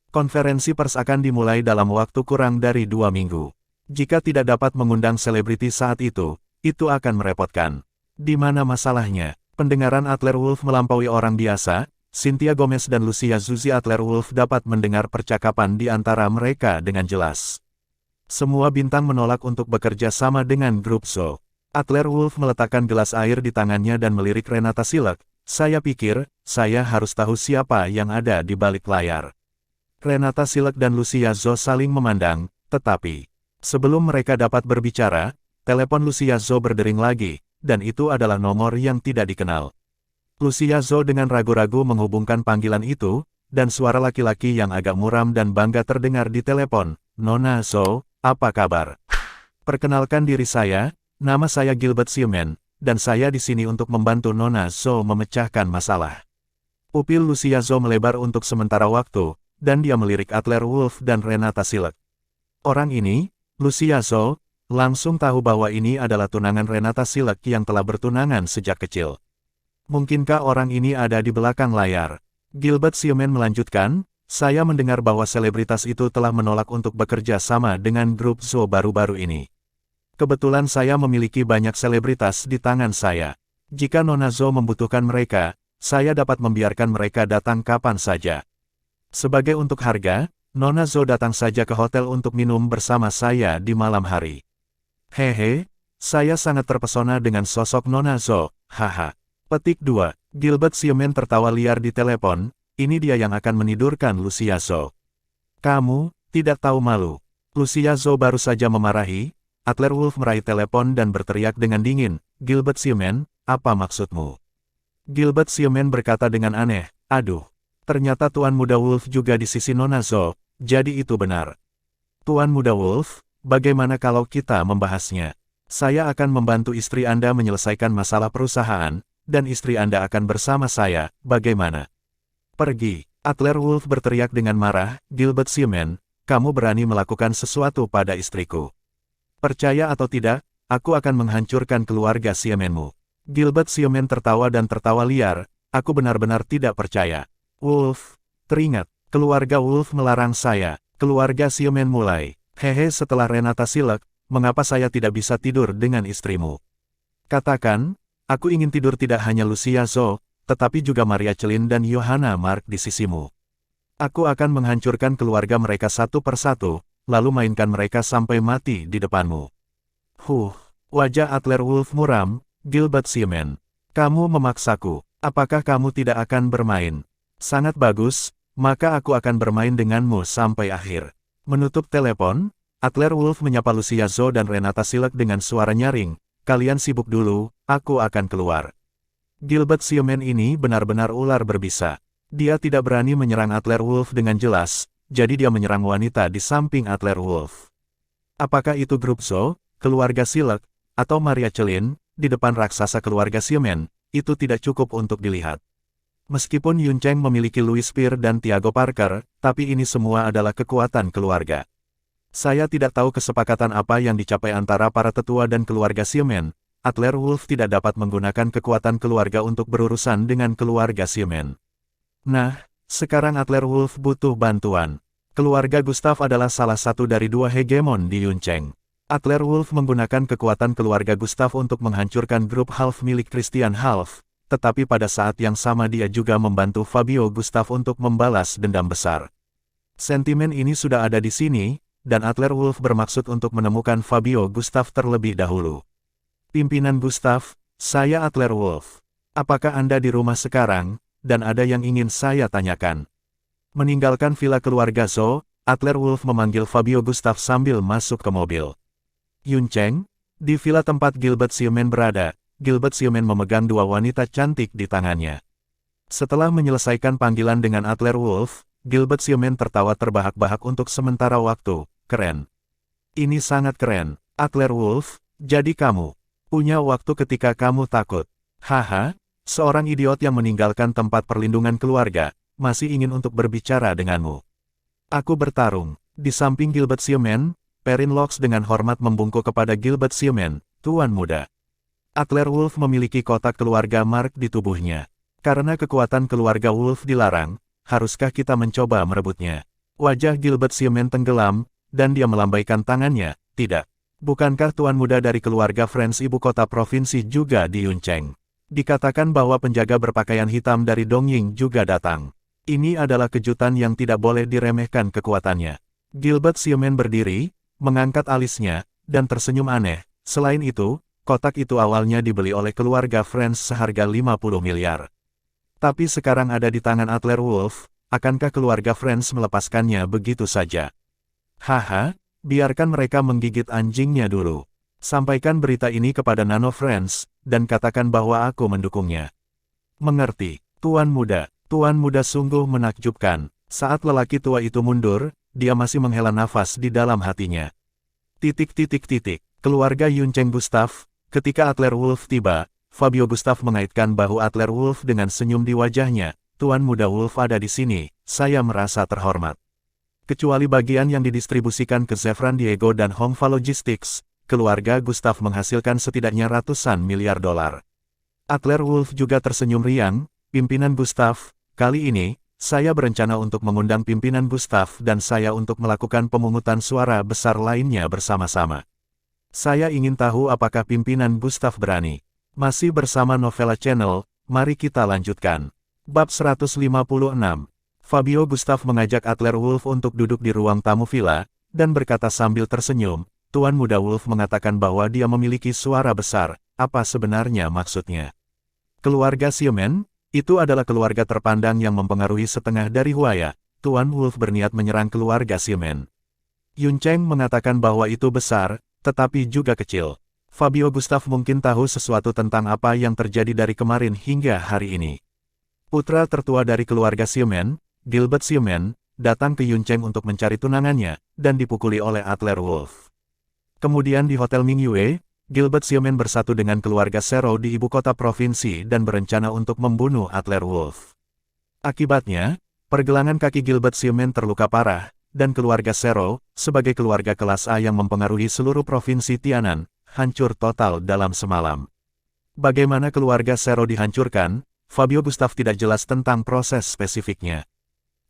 Konferensi pers akan dimulai dalam waktu kurang dari 2 minggu. Jika tidak dapat mengundang selebriti saat itu akan merepotkan. Di mana masalahnya? Pendengaran Adlerwolf melampaui orang biasa, Cynthia Gomez dan Lucia Zuzi Adlerwolf dapat mendengar percakapan di antara mereka dengan jelas. Semua bintang menolak untuk bekerja sama dengan grup Zhou. Adlerwolf meletakkan gelas air di tangannya dan melirik Renata Silek. Saya pikir, saya harus tahu siapa yang ada di balik layar. Renata Silek dan Lucia Zhou saling memandang, tetapi sebelum mereka dapat berbicara, telepon Lucia Zhou berdering lagi, dan itu adalah nomor yang tidak dikenal. Lucia Zhou dengan ragu-ragu menghubungkan panggilan itu, dan suara laki-laki yang agak muram dan bangga terdengar di telepon. Nona Zhou, apa kabar? Perkenalkan diri saya, nama saya Gilbert Xiumen, dan saya di sini untuk membantu Nona Zhou memecahkan masalah. Pupil Lucia Zhou melebar untuk sementara waktu, dan dia melirik Adlerwolf dan Renata Silek. Orang ini, Lucia Zhou, langsung tahu bahwa ini adalah tunangan Renata Silek yang telah bertunangan sejak kecil. Mungkinkah orang ini ada di belakang layar? Gilbert Xiumen melanjutkan, saya mendengar bahwa selebritas itu telah menolak untuk bekerja sama dengan grup Zhou baru-baru ini. Kebetulan saya memiliki banyak selebritas di tangan saya. Jika Nona Zhou membutuhkan mereka, saya dapat membiarkan mereka datang kapan saja. Sebagai untuk harga, Nona Zhou datang saja ke hotel untuk minum bersama saya di malam hari. Hehe, saya sangat terpesona dengan sosok Nona Zhou, haha. Petik 2. Gilbert Xiumen tertawa liar di telepon, ini dia yang akan menidurkan Lucia Zhou. Kamu, tidak tahu malu. Lucia Zhou baru saja memarahi. Adlerwolf meraih telepon dan berteriak dengan dingin, Gilbert Xiumen, apa maksudmu? Gilbert Xiumen berkata dengan aneh, aduh, ternyata Tuan Muda Wolf juga di sisi Nona Zhou, jadi itu benar. Tuan Muda Wolf, bagaimana kalau kita membahasnya? Saya akan membantu istri Anda menyelesaikan masalah perusahaan, dan istri Anda akan bersama saya, bagaimana? Pergi, Adlerwolf berteriak dengan marah, Gilbert Xiumen, kamu berani melakukan sesuatu pada istriku. Percaya atau tidak, aku akan menghancurkan keluarga Xiumenmu. Gilbert Xiumen tertawa dan tertawa liar, aku benar-benar tidak percaya. Wolf, teringat, keluarga Wolf melarang saya, keluarga Xiumen mulai. Hehe setelah Renata Silek, mengapa saya tidak bisa tidur dengan istrimu? Katakan, aku ingin tidur tidak hanya Lucia Zhou, tetapi juga Maria Celin dan Johanna Mark di sisimu. Aku akan menghancurkan keluarga mereka satu persatu, lalu mainkan mereka sampai mati di depanmu. Wajah Adlerwolf muram, Gilbert Xiumen. Kamu memaksaku, apakah kamu tidak akan bermain? Sangat bagus, maka aku akan bermain denganmu sampai akhir. Menutup telepon, Adlerwolf menyapa Lucia Zhou dan Renata Silek dengan suara nyaring, kalian sibuk dulu, aku akan keluar. Gilbert Xiumen ini benar-benar ular berbisa. Dia tidak berani menyerang Adlerwolf dengan jelas, jadi dia menyerang wanita di samping Adlerwolf. Apakah itu grup Zhou, keluarga Silek, atau Maria Celin, di depan raksasa keluarga Xiumen, itu tidak cukup untuk dilihat. Meskipun Yun Cheng memiliki Louis Spear dan Tiago Parker, tapi ini semua adalah kekuatan keluarga. Saya tidak tahu kesepakatan apa yang dicapai antara para tetua dan keluarga Xiumen. Adlerwolf tidak dapat menggunakan kekuatan keluarga untuk berurusan dengan keluarga Xiumen. Nah, sekarang Adlerwolf butuh bantuan. Keluarga Gustav adalah salah satu dari 2 hegemon di Yun Cheng. Adlerwolf menggunakan kekuatan keluarga Gustav untuk menghancurkan grup Half milik Christian Half, tetapi pada saat yang sama dia juga membantu Fabio Gustav untuk membalas dendam besar. Sentimen ini sudah ada di sini, dan Adlerwolf bermaksud untuk menemukan Fabio Gustav terlebih dahulu. Pimpinan Gustav, saya Adler Wolf. Apakah Anda di rumah sekarang, dan ada yang ingin saya tanyakan? Meninggalkan villa keluarga Zhou, Adler Wolf memanggil Fabio Gustav sambil masuk ke mobil. Yun Cheng, di villa tempat Gilbert Xiaomen berada, Gilbert Xiaomen memegang dua wanita cantik di tangannya. Setelah menyelesaikan panggilan dengan Adler Wolf, Gilbert Xiaomen tertawa terbahak-bahak untuk sementara waktu. Keren. Ini sangat keren, Adler Wolf, jadi kamu punya waktu ketika kamu takut. Haha, seorang idiot yang meninggalkan tempat perlindungan keluarga, masih ingin untuk berbicara denganmu. Aku bertarung. Di samping Gilbert Xiaomen, Perrin Locks dengan hormat membungkuk kepada Gilbert Xiaomen, Tuan Muda. Adler Wolf memiliki kotak keluarga Mark di tubuhnya. Karena kekuatan keluarga Wolf dilarang, haruskah kita mencoba merebutnya? Wajah Gilbert Xiaomen tenggelam, dan dia melambaikan tangannya. Tidak. Bukankah Tuan Muda dari keluarga Friends ibu kota provinsi juga di Yuncheng? Dikatakan bahwa penjaga berpakaian hitam dari Dongying juga datang. Ini adalah kejutan yang tidak boleh diremehkan kekuatannya. Gilbert Xiaomen berdiri, mengangkat alisnya, dan tersenyum aneh. Selain itu, kotak itu awalnya dibeli oleh keluarga Friends seharga 50 miliar. Tapi sekarang ada di tangan Adler Wolf, akankah keluarga Friends melepaskannya begitu saja? Haha, biarkan mereka menggigit anjingnya dulu. Sampaikan berita ini kepada Nano Friends, dan katakan bahwa aku mendukungnya. Mengerti, Tuan Muda. Tuan Muda sungguh menakjubkan. Saat lelaki tua itu mundur, dia masih menghela nafas di dalam hatinya. Keluarga Yuncheng Gustav, ketika Adler Wolf tiba, Fabio Gustav mengaitkan bahu Adler Wolf dengan senyum di wajahnya. Tuan Muda Wolf ada di sini, saya merasa terhormat. Kecuali bagian yang didistribusikan ke Zefran Diego dan Hongfa Logistics, keluarga Gustav menghasilkan setidaknya ratusan miliar dolar. Adler Wolf juga tersenyum riang. Pimpinan Gustav, kali ini, saya berencana untuk mengundang pimpinan Gustav dan saya untuk melakukan pemungutan suara besar lainnya bersama-sama. Saya ingin tahu apakah pimpinan Gustav berani. Masih bersama Novella Channel, mari kita lanjutkan. Bab 156. Fabio Gustav mengajak Adler Wolf untuk duduk di ruang tamu villa, dan berkata sambil tersenyum, Tuan Muda Wolf mengatakan bahwa dia memiliki suara besar, apa sebenarnya maksudnya? Keluarga Xiaomen, itu adalah keluarga terpandang yang mempengaruhi setengah dari Huaya. Tuan Wolf berniat menyerang keluarga Xiaomen. Yun Cheng mengatakan bahwa itu besar, tetapi juga kecil. Fabio Gustav mungkin tahu sesuatu tentang apa yang terjadi dari kemarin hingga hari ini. Putra tertua dari keluarga Xiaomen, Gilbert Xiaomen, datang ke Yun Cheng untuk mencari tunangannya, dan dipukuli oleh Adler Wolf. Kemudian di Hotel Mingyue, Gilbert Xiaomen bersatu dengan keluarga Zhou di ibu kota provinsi dan berencana untuk membunuh Adler Wolf. Akibatnya, pergelangan kaki Gilbert Xiaomen terluka parah, dan keluarga Zhou, sebagai keluarga kelas A yang mempengaruhi seluruh provinsi Tianan, hancur total dalam semalam. Bagaimana keluarga Zhou dihancurkan, Fabio Gustav tidak jelas tentang proses spesifiknya.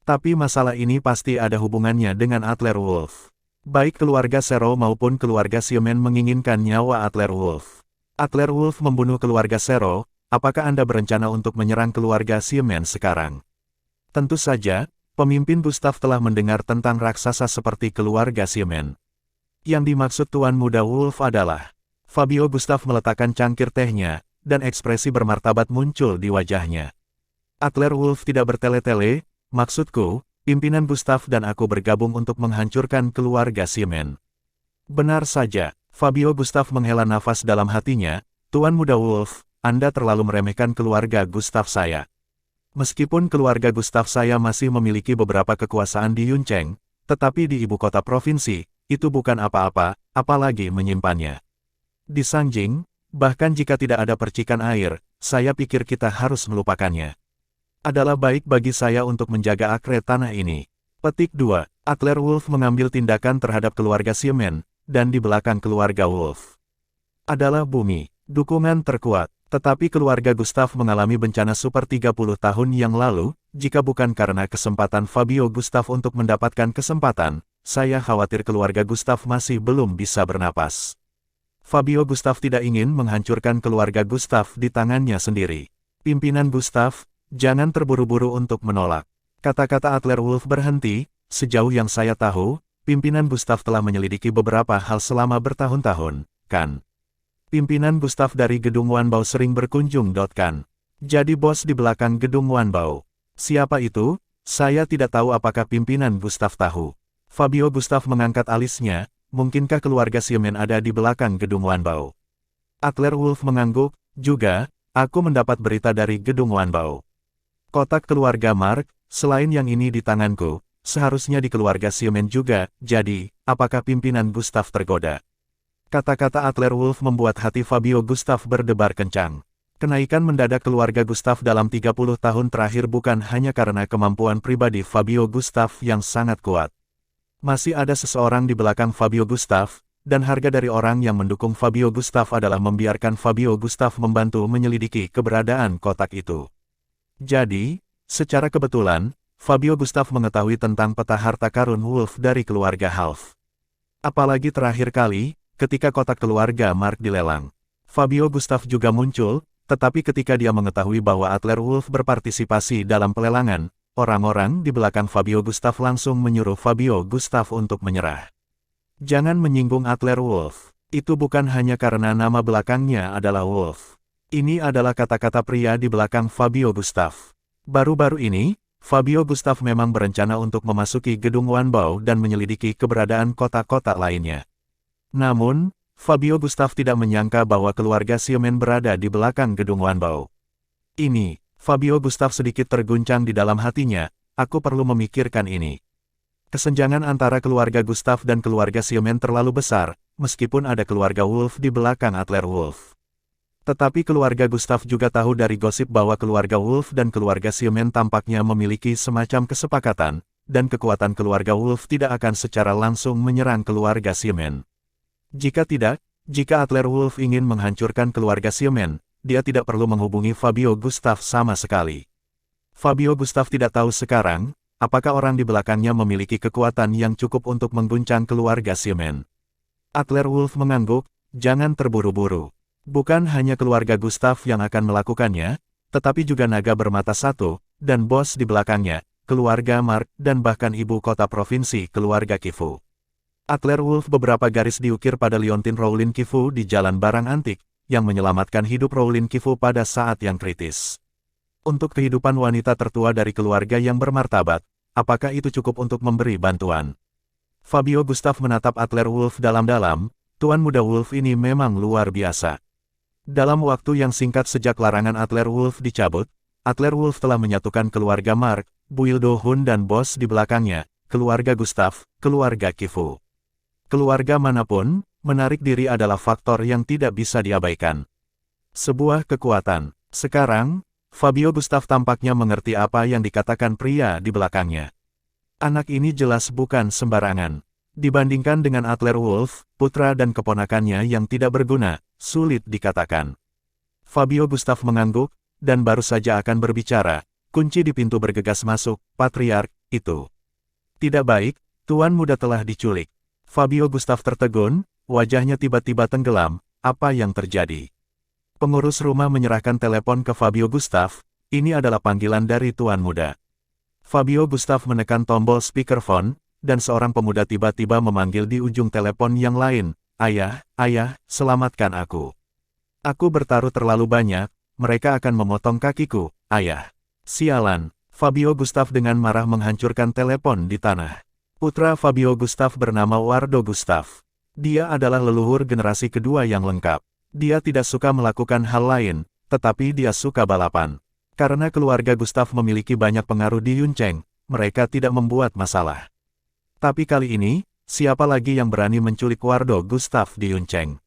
Tapi masalah ini pasti ada hubungannya dengan Adler Wolf. Baik keluarga Zhou maupun keluarga Xiaomen menginginkan nyawa Adler Wolf. Adler Wolf membunuh keluarga Zhou, apakah Anda berencana untuk menyerang keluarga Xiaomen sekarang? Tentu saja, pemimpin Gustav telah mendengar tentang raksasa seperti keluarga Xiaomen. Yang dimaksud Tuan Muda Wolf adalah, Fabio Gustav meletakkan cangkir tehnya, dan ekspresi bermartabat muncul di wajahnya. Adler Wolf tidak bertele-tele, maksudku, pimpinan Gustav dan aku bergabung untuk menghancurkan keluarga Xiaomen. Benar saja, Fabio Gustav menghela nafas dalam hatinya, Tuan Muda Wolf, Anda terlalu meremehkan keluarga Gustav saya. Meskipun keluarga Gustav saya masih memiliki beberapa kekuasaan di Yuncheng, tetapi di ibu kota provinsi, itu bukan apa-apa, apalagi menyimpannya. Di Sanjing, bahkan jika tidak ada percikan air, saya pikir kita harus melupakannya. Adalah baik bagi saya untuk menjaga akre tanah ini. Petik 2. Adler Wolf mengambil tindakan terhadap keluarga Xiaomen, dan di belakang keluarga Wolf adalah bumi, dukungan terkuat. Tetapi keluarga Gustav mengalami bencana super 30 tahun yang lalu, jika bukan karena kesempatan Fabio Gustav untuk mendapatkan kesempatan, saya khawatir keluarga Gustav masih belum bisa bernapas. Fabio Gustav tidak ingin menghancurkan keluarga Gustav di tangannya sendiri. Pimpinan Gustav, jangan terburu-buru untuk menolak. Kata-kata Adler Wolf berhenti, sejauh yang saya tahu, pimpinan Gustav telah menyelidiki beberapa hal selama bertahun-tahun, kan? Pimpinan Gustav dari Gedung Wanbao sering berkunjung. Kan? Jadi bos di belakang Gedung Wanbao. Siapa itu? Saya tidak tahu apakah pimpinan Gustav tahu. Fabio Gustav mengangkat alisnya, mungkinkah keluarga Siemen ada di belakang Gedung Wanbao? Adler Wolf mengangguk, juga, aku mendapat berita dari Gedung Wanbao. Kotak keluarga Mark, selain yang ini di tanganku, seharusnya di keluarga Siemen juga, jadi, apakah pimpinan Gustav tergoda? Kata-kata Adler Wolf membuat hati Fabio Gustav berdebar kencang. Kenaikan mendadak keluarga Gustav dalam 30 tahun terakhir bukan hanya karena kemampuan pribadi Fabio Gustav yang sangat kuat. Masih ada seseorang di belakang Fabio Gustav, dan harga dari orang yang mendukung Fabio Gustav adalah membiarkan Fabio Gustav membantu menyelidiki keberadaan kotak itu. Jadi, secara kebetulan, Fabio Gustav mengetahui tentang peta harta karun Wolf dari keluarga Half. Apalagi terakhir kali, ketika kotak keluarga Mark dilelang. Fabio Gustav juga muncul, tetapi ketika dia mengetahui bahwa Adler Wolf berpartisipasi dalam pelelangan, orang-orang di belakang Fabio Gustav langsung menyuruh Fabio Gustav untuk menyerah. Jangan menyinggung Adler Wolf. Itu bukan hanya karena nama belakangnya adalah Wolf. Ini adalah kata-kata pria di belakang Fabio Gustav. Baru-baru ini, Fabio Gustav memang berencana untuk memasuki Gedung Wanbao dan menyelidiki keberadaan kotak-kotak lainnya. Namun, Fabio Gustav tidak menyangka bahwa keluarga Siemen berada di belakang Gedung Wanbao. Ini, Fabio Gustav sedikit terguncang di dalam hatinya, aku perlu memikirkan ini. Kesenjangan antara keluarga Gustav dan keluarga Siemen terlalu besar, meskipun ada keluarga Wolf di belakang Adler Wolf. Tetapi keluarga Gustav juga tahu dari gosip bahwa keluarga Wolf dan keluarga Siemen tampaknya memiliki semacam kesepakatan, dan kekuatan keluarga Wolf tidak akan secara langsung menyerang keluarga Siemen. Jika tidak, jika Adler Wolf ingin menghancurkan keluarga Siemen, dia tidak perlu menghubungi Fabio Gustav sama sekali. Fabio Gustav tidak tahu sekarang, apakah orang di belakangnya memiliki kekuatan yang cukup untuk mengguncang keluarga Siemen. Adler Wolf mengangguk, jangan terburu-buru. Bukan hanya keluarga Gustav yang akan melakukannya, tetapi juga naga bermata satu, dan bos di belakangnya, keluarga Mark, dan bahkan ibu kota provinsi keluarga Kifu. Adler Wolf beberapa garis diukir pada liontin Rowlin Kifu di jalan barang antik, yang menyelamatkan hidup Rowlin Kifu pada saat yang kritis. Untuk kehidupan wanita tertua dari keluarga yang bermartabat, apakah itu cukup untuk memberi bantuan? Fabio Gustav menatap Adler Wolf dalam-dalam, Tuan Muda Wolf ini memang luar biasa. Dalam waktu yang singkat sejak larangan Adler Wolf dicabut, Adler Wolf telah menyatukan keluarga Mark, Buildo Hun dan bos di belakangnya, keluarga Gustav, keluarga Kifu. Keluarga manapun, menarik diri adalah faktor yang tidak bisa diabaikan. Sebuah kekuatan. Sekarang, Fabio Gustav tampaknya mengerti apa yang dikatakan pria di belakangnya. Anak ini jelas bukan sembarangan. Dibandingkan dengan Adler Wolf, putra dan keponakannya yang tidak berguna, sulit dikatakan. Fabio Gustav mengangguk, dan baru saja akan berbicara, kunci di pintu bergegas masuk, patriark, itu. Tidak baik, Tuan Muda telah diculik. Fabio Gustav tertegun, wajahnya tiba-tiba tenggelam, apa yang terjadi? Pengurus rumah menyerahkan telepon ke Fabio Gustav, ini adalah panggilan dari Tuan Muda. Fabio Gustav menekan tombol speakerphone, dan seorang pemuda tiba-tiba memanggil di ujung telepon yang lain, ayah, selamatkan aku. Aku bertaruh terlalu banyak, mereka akan memotong kakiku, ayah. Sialan, Fabio Gustav dengan marah menghancurkan telepon di tanah. Putra Fabio Gustav bernama Wardo Gustav. Dia adalah leluhur generasi kedua yang lengkap. Dia tidak suka melakukan hal lain, tetapi dia suka balapan. Karena keluarga Gustav memiliki banyak pengaruh di Yuncheng, mereka tidak membuat masalah. Tapi kali ini, siapa lagi yang berani menculik Wardo Gustav di Yuncheng?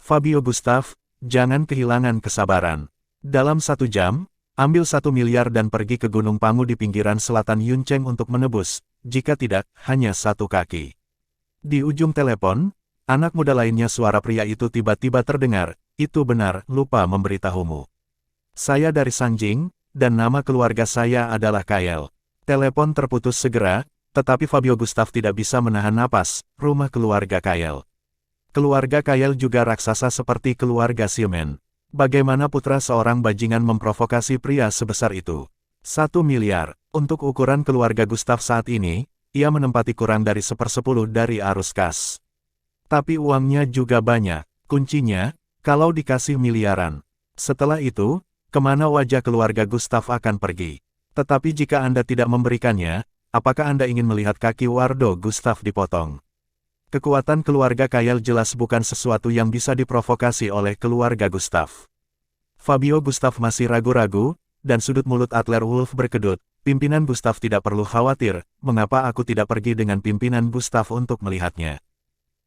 Fabio Gustav, jangan kehilangan kesabaran. Dalam 1 jam, ambil 1 miliar dan pergi ke Gunung Pangu di pinggiran selatan Yuncheng untuk menebus. Jika tidak, hanya 1 kaki. Di ujung telepon, anak muda lainnya suara pria itu tiba-tiba terdengar, itu benar, lupa memberitahumu. Saya dari Sanjing, dan nama keluarga saya adalah Kael. Telepon terputus segera, tetapi Fabio Gustav tidak bisa menahan napas, rumah keluarga Kael. Keluarga Kael juga raksasa seperti keluarga Siemen. Bagaimana putra seorang bajingan memprovokasi pria sebesar itu? 1 miliar. Untuk ukuran keluarga Gustav saat ini, ia menempati kurang dari 1/10 dari arus kas. Tapi uangnya juga banyak. Kuncinya, Kalau dikasih miliaran. Setelah itu, kemana wajah keluarga Gustav akan pergi? Tetapi jika Anda tidak memberikannya, apakah Anda ingin melihat kaki Wardo Gustav dipotong? Kekuatan keluarga Kyle jelas bukan sesuatu yang bisa diprovokasi oleh keluarga Gustav. Fabio Gustav masih ragu-ragu, dan sudut mulut Adler Wolf berkedut. Pimpinan Gustav tidak perlu khawatir, mengapa aku tidak pergi dengan pimpinan Gustav untuk melihatnya?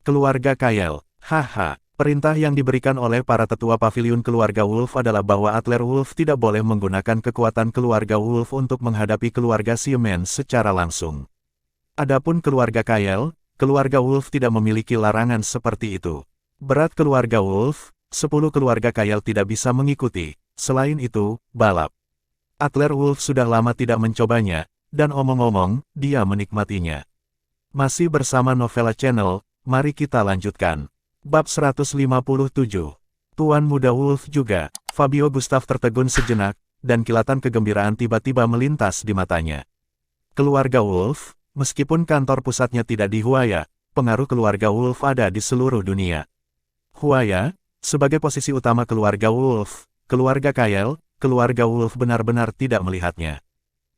Keluarga Kyle, haha. Perintah yang diberikan oleh para tetua pavilion keluarga Wolf adalah bahwa Adler Wolf tidak boleh menggunakan kekuatan keluarga Wolf untuk menghadapi keluarga Siemens secara langsung. Adapun keluarga Kyle, keluarga Wolf tidak memiliki larangan seperti itu. Berat keluarga Wolf, 10 keluarga Kyle tidak bisa mengikuti. Selain itu, balap. Adler Wolf sudah lama tidak mencobanya, dan omong-omong, dia menikmatinya. Masih bersama Novella Channel, mari kita lanjutkan. Bab 157. Tuan Muda Wolf juga. Fabio Gustav tertegun sejenak, dan kilatan kegembiraan tiba-tiba melintas di matanya. Keluarga Wolf, meskipun kantor pusatnya tidak di Huaya, pengaruh keluarga Wolf ada di seluruh dunia. Huaya, sebagai posisi utama keluarga Wolf, keluarga Kyle, keluarga Wolf benar-benar tidak melihatnya.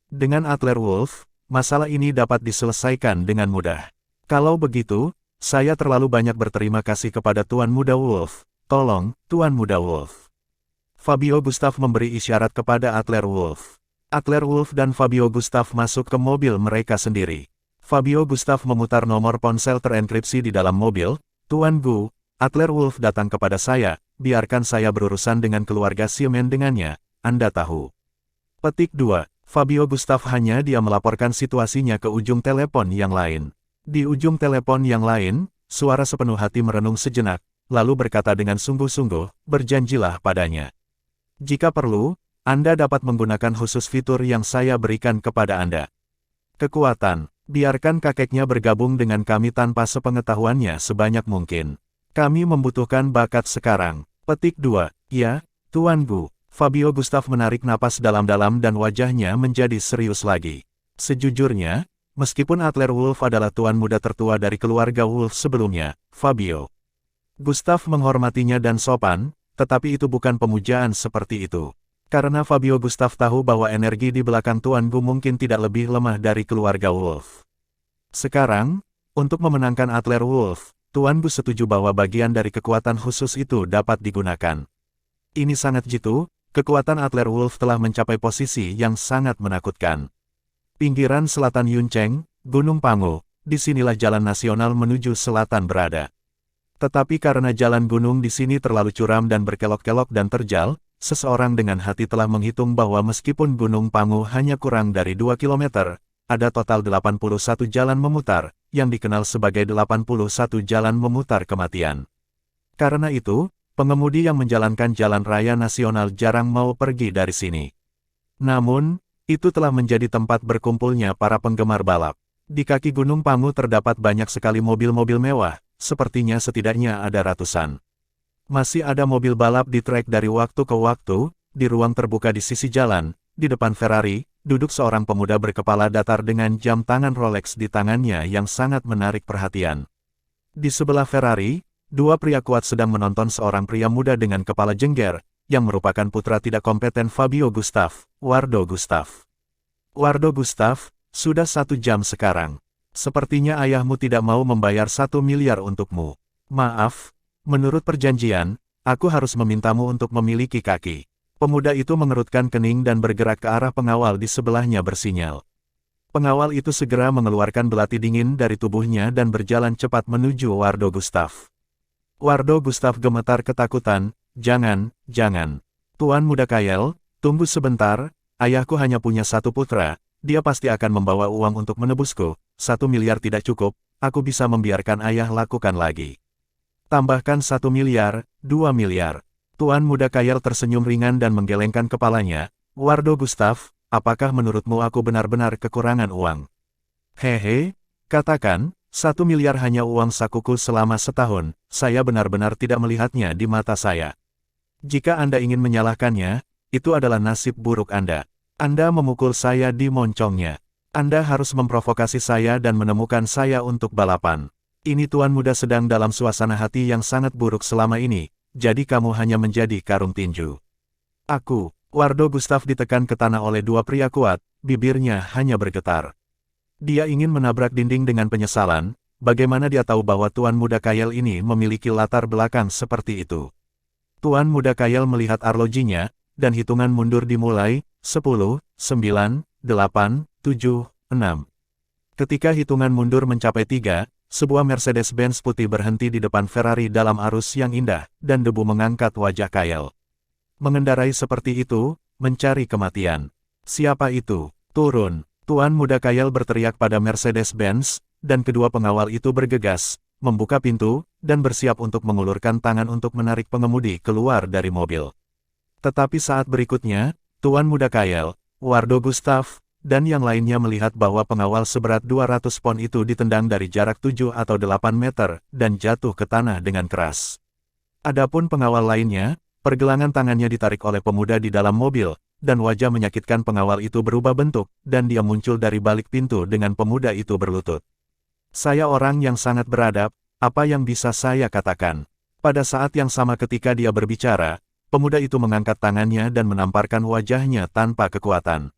Dengan Adler Wolf, masalah ini dapat diselesaikan dengan mudah. Kalau begitu, saya terlalu banyak berterima kasih kepada Tuan Muda Wolf. Tolong, Tuan Muda Wolf. Fabio Gustav memberi isyarat kepada Adler Wolf. Adler Wolf dan Fabio Gustav masuk ke mobil mereka sendiri. Fabio Gustav memutar nomor ponsel terenkripsi di dalam mobil. Tuan Gu, Adler Wolf datang kepada saya, biarkan saya berurusan dengan keluarga Siemens dengannya, Anda tahu. Petik 2. Fabio Gustav hanya dia melaporkan situasinya ke ujung telepon yang lain. Di ujung telepon yang lain, suara sepenuh hati merenung sejenak, lalu berkata dengan sungguh-sungguh, berjanjilah padanya. Jika perlu, Anda dapat menggunakan khusus fitur yang saya berikan kepada Anda. Kekuatan, biarkan kakeknya bergabung dengan kami tanpa sepengetahuannya sebanyak mungkin. Kami membutuhkan bakat sekarang. Petik 2. Ya, Tuan Gu. Fabio Gustav menarik napas dalam-dalam dan wajahnya menjadi serius lagi. Sejujurnya, meskipun Adler Wolf adalah tuan muda tertua dari keluarga Wolf sebelumnya, Fabio Gustav menghormatinya dan sopan, tetapi itu bukan pemujaan seperti itu. Karena Fabio Gustav tahu bahwa energi di belakang Tuan Gu mungkin tidak lebih lemah dari keluarga Wolf. Sekarang, untuk memenangkan Adler Wolf, Tuan Gu setuju bahwa bagian dari kekuatan khusus itu dapat digunakan. Ini sangat jitu, kekuatan Adler Wolf telah mencapai posisi yang sangat menakutkan. Pinggiran selatan Yuncheng, Gunung Pangu, disinilah jalan nasional menuju selatan berada. Tetapi karena jalan gunung di sini terlalu curam dan berkelok-kelok dan terjal, seseorang dengan hati telah menghitung bahwa meskipun Gunung Pangu hanya kurang dari 2 km, ada total 81 jalan memutar, yang dikenal sebagai 81 jalan memutar kematian. Karena itu, pengemudi yang menjalankan jalan raya nasional jarang mau pergi dari sini. Namun, itu telah menjadi tempat berkumpulnya para penggemar balap. Di kaki Gunung Pangu terdapat banyak sekali mobil-mobil mewah, sepertinya setidaknya ada ratusan. Masih ada mobil balap di trek dari waktu ke waktu, di ruang terbuka di sisi jalan, di depan Ferrari, duduk seorang pemuda berkepala datar dengan jam tangan Rolex di tangannya yang sangat menarik perhatian. Di sebelah Ferrari, dua pria kuat sedang menonton seorang pria muda dengan kepala jengger, yang merupakan putra tidak kompeten Fabio Gustav, Wardo Gustav. Wardo Gustav, sudah 1 jam sekarang. Sepertinya ayahmu tidak mau membayar 1 miliar untukmu. Maaf. Menurut perjanjian, aku harus memintamu untuk memiliki kaki. Pemuda itu mengerutkan kening dan bergerak ke arah pengawal di sebelahnya bersinyal. Pengawal itu segera mengeluarkan belati dingin dari tubuhnya dan berjalan cepat menuju Wardo Gustav. Wardo Gustav gemetar ketakutan, jangan. Tuan Muda Kyle, tunggu sebentar, ayahku hanya punya 1 putra, dia pasti akan membawa uang untuk menebusku, 1 miliar tidak cukup, aku bisa membiarkan ayah lakukan lagi. Tambahkan 1 miliar, 2 miliar. Tuan Muda Kyle tersenyum ringan dan menggelengkan kepalanya. Wardo Gustav, apakah menurutmu aku benar-benar kekurangan uang? Hehe, katakan, 1 miliar hanya uang sakuku selama setahun, saya benar-benar tidak melihatnya di mata saya. Jika Anda ingin menyalahkannya, itu adalah nasib buruk Anda. Anda memukul saya di moncongnya. Anda harus memprovokasi saya dan menemukan saya untuk balapan. Ini Tuan Muda sedang dalam suasana hati yang sangat buruk selama ini, jadi kamu hanya menjadi karung tinju. Aku, Wardo Gustaf ditekan ke tanah oleh dua pria kuat, bibirnya hanya bergetar. Dia ingin menabrak dinding dengan penyesalan, bagaimana dia tahu bahwa Tuan Muda Kayal ini memiliki latar belakang seperti itu. Tuan Muda Kayal melihat arlojinya, dan hitungan mundur dimulai, 10, 9, 8, 7, 6. Ketika hitungan mundur mencapai 3, sebuah Mercedes-Benz putih berhenti di depan Ferrari dalam arus yang indah, dan debu mengangkat wajah Kayal. Mengendarai seperti itu, mencari kematian. Siapa itu? Turun! Tuan Muda Kayal berteriak pada Mercedes-Benz, dan kedua pengawal itu bergegas, membuka pintu, dan bersiap untuk mengulurkan tangan untuk menarik pengemudi keluar dari mobil. Tetapi saat berikutnya, Tuan Muda Kayal, Wardo Gustaf, dan yang lainnya melihat bahwa pengawal seberat 200 pon itu ditendang dari jarak 7 atau 8 meter, dan jatuh ke tanah dengan keras. Adapun pengawal lainnya, pergelangan tangannya ditarik oleh pemuda di dalam mobil, dan wajah menyakitkan pengawal itu berubah bentuk, dan dia muncul dari balik pintu dengan pemuda itu berlutut. Saya orang yang sangat beradab, apa yang bisa saya katakan? Pada saat yang sama ketika dia berbicara, pemuda itu mengangkat tangannya dan menamparkan wajahnya tanpa kekuatan.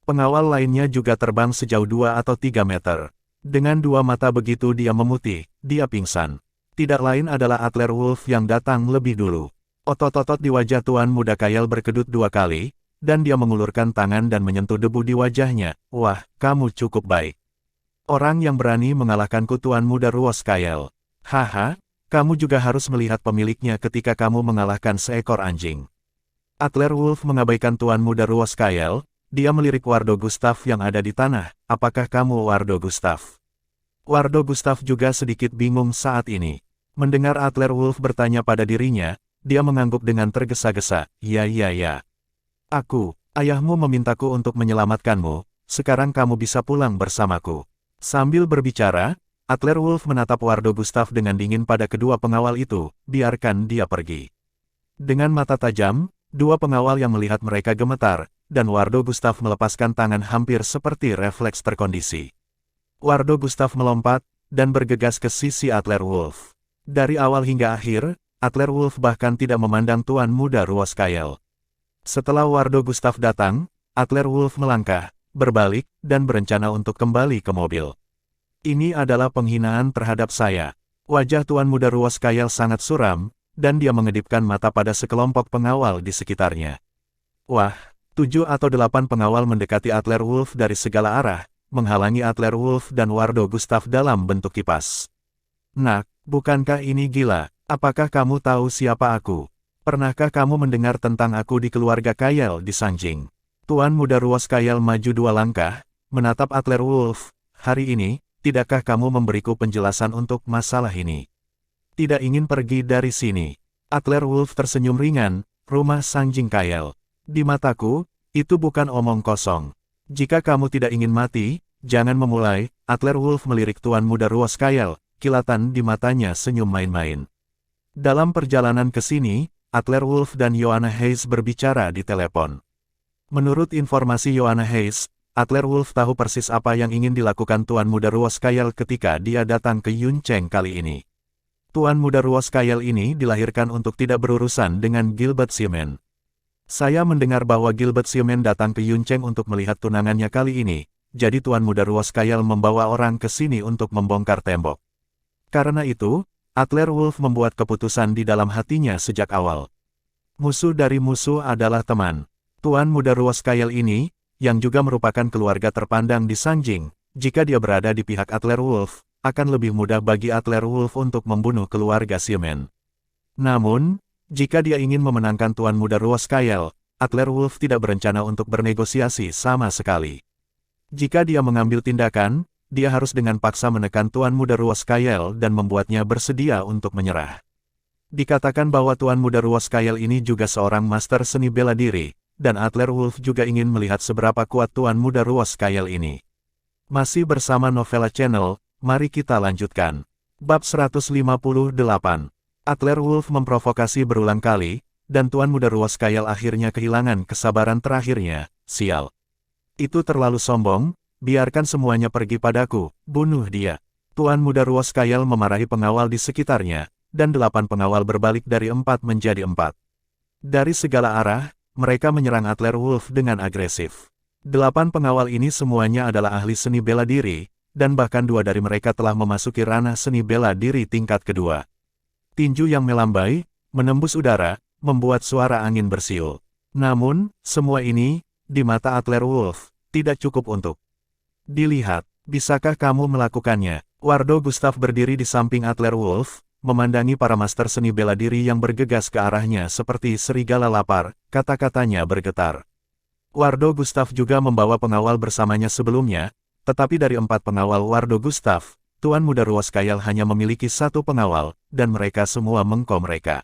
Pengawal lainnya juga terbang sejauh 2 atau 3 meter. Dengan dua mata begitu dia memutih, dia pingsan. Tidak lain adalah Adler Wolf yang datang lebih dulu. Otot-otot di wajah Tuan Muda Kayal berkedut 2 kali, dan dia mengulurkan tangan dan menyentuh debu di wajahnya. Wah, kamu cukup baik. Orang yang berani mengalahkanku Tuan Muda Ruos Kayal. Haha, kamu juga harus melihat pemiliknya ketika kamu mengalahkan seekor anjing. Adler Wolf mengabaikan Tuan Muda Ruos Kayal, dia melirik Wardo Gustaf yang ada di tanah. Apakah kamu Wardo Gustaf? Wardo Gustaf juga sedikit bingung saat ini. Mendengar Adler Wolf bertanya pada dirinya, dia mengangguk dengan tergesa-gesa. Ya. Aku, ayahmu memintaku untuk menyelamatkanmu, sekarang kamu bisa pulang bersamaku. Sambil berbicara, Adler Wolf menatap Wardo Gustaf dengan dingin pada kedua pengawal itu, biarkan dia pergi. Dengan mata tajam, dua pengawal yang melihat mereka gemetar, dan Wardo Gustaf melepaskan tangan hampir seperti refleks terkondisi. Wardo Gustaf melompat, dan bergegas ke sisi Adler Wolf. Dari awal hingga akhir, Adler Wolf bahkan tidak memandang Tuan Muda Ruos Kayal. Setelah Wardo Gustaf datang, Adler Wolf melangkah, berbalik, dan berencana untuk kembali ke mobil. Ini adalah penghinaan terhadap saya. Wajah Tuan Muda Ruos Kayal sangat suram, dan dia mengedipkan mata pada sekelompok pengawal di sekitarnya. Wah, 7 atau 8 pengawal mendekati Adler Wolf dari segala arah, menghalangi Adler Wolf dan Wardo Gustaf dalam bentuk kipas. Nak, bukankah ini gila? Apakah kamu tahu siapa aku? Pernahkah kamu mendengar tentang aku di keluarga Kayal di Sanjing? Tuan Muda Ruos Kayal maju 2 langkah, menatap Adler Wolf. Hari ini, tidakkah kamu memberiku penjelasan untuk masalah ini? Tidak ingin pergi dari sini. Adler Wolf tersenyum ringan, rumah Sanjing Kayal. Di mataku, itu bukan omong kosong. Jika kamu tidak ingin mati, jangan memulai. Adler Wolf melirik Tuan Muda Ruos Kayal, kilatan di matanya senyum main-main. Dalam perjalanan ke sini, Adler Wolf dan Joanna Hayes berbicara di telepon. Menurut informasi Joanna Hayes, Adler Wolf tahu persis apa yang ingin dilakukan Tuan Muda Ruos Kayal ketika dia datang ke Yuncheng kali ini. Tuan Muda Ruos Kayal ini dilahirkan untuk tidak berurusan dengan Gilbert Xiamen. Saya mendengar bahwa Gilbert Xiamen datang ke Yuncheng untuk melihat tunangannya kali ini, jadi Tuan Muda Ruos Kayal membawa orang ke sini untuk membongkar tembok. Karena itu, Adler Wolf membuat keputusan di dalam hatinya sejak awal. Musuh dari musuh adalah teman. Tuan Muda Ruos Kayal ini, yang juga merupakan keluarga terpandang di Sanjing, jika dia berada di pihak Adler Wolf, akan lebih mudah bagi Adler Wolf untuk membunuh keluarga Xiamen. Namun, jika dia ingin memenangkan Tuan Muda Ruos Kayal, Adler Wolf tidak berencana untuk bernegosiasi sama sekali. Jika dia mengambil tindakan, dia harus dengan paksa menekan Tuan Muda Ruos Kayal dan membuatnya bersedia untuk menyerah. Dikatakan bahwa Tuan Muda Ruos Kayal ini juga seorang master seni bela diri, dan Adler Wolf juga ingin melihat seberapa kuat Tuan Muda Ruos Kayal ini. Masih bersama Novella Channel, mari kita lanjutkan. Bab 158. Adler Wolf memprovokasi berulang kali, dan Tuan Muda Ruos Kayal akhirnya kehilangan kesabaran terakhirnya. Sial. Itu terlalu sombong. Biarkan semuanya pergi padaku, bunuh dia. Tuan Muda Ruos Kayal memarahi pengawal di sekitarnya, dan 8 pengawal berbalik dari 4 menjadi 4. Dari segala arah, mereka menyerang Adler Wolf dengan agresif. 8 pengawal ini semuanya adalah ahli seni bela diri, dan bahkan 2 dari mereka telah memasuki ranah seni bela diri tingkat kedua. Tinju yang melambai, menembus udara, membuat suara angin bersiul. Namun, semua ini, di mata Adler Wolf, tidak cukup untuk dilihat. Bisakah kamu melakukannya? Wardo Gustaf berdiri di samping Adler Wolf, memandangi para master seni bela diri yang bergegas ke arahnya seperti serigala lapar, kata-katanya bergetar. Wardo Gustaf juga membawa pengawal bersamanya sebelumnya, tetapi dari 4 pengawal Wardo Gustaf, Tuan Muda Ruoskael hanya memiliki 1 pengawal, dan mereka semua mengko mereka.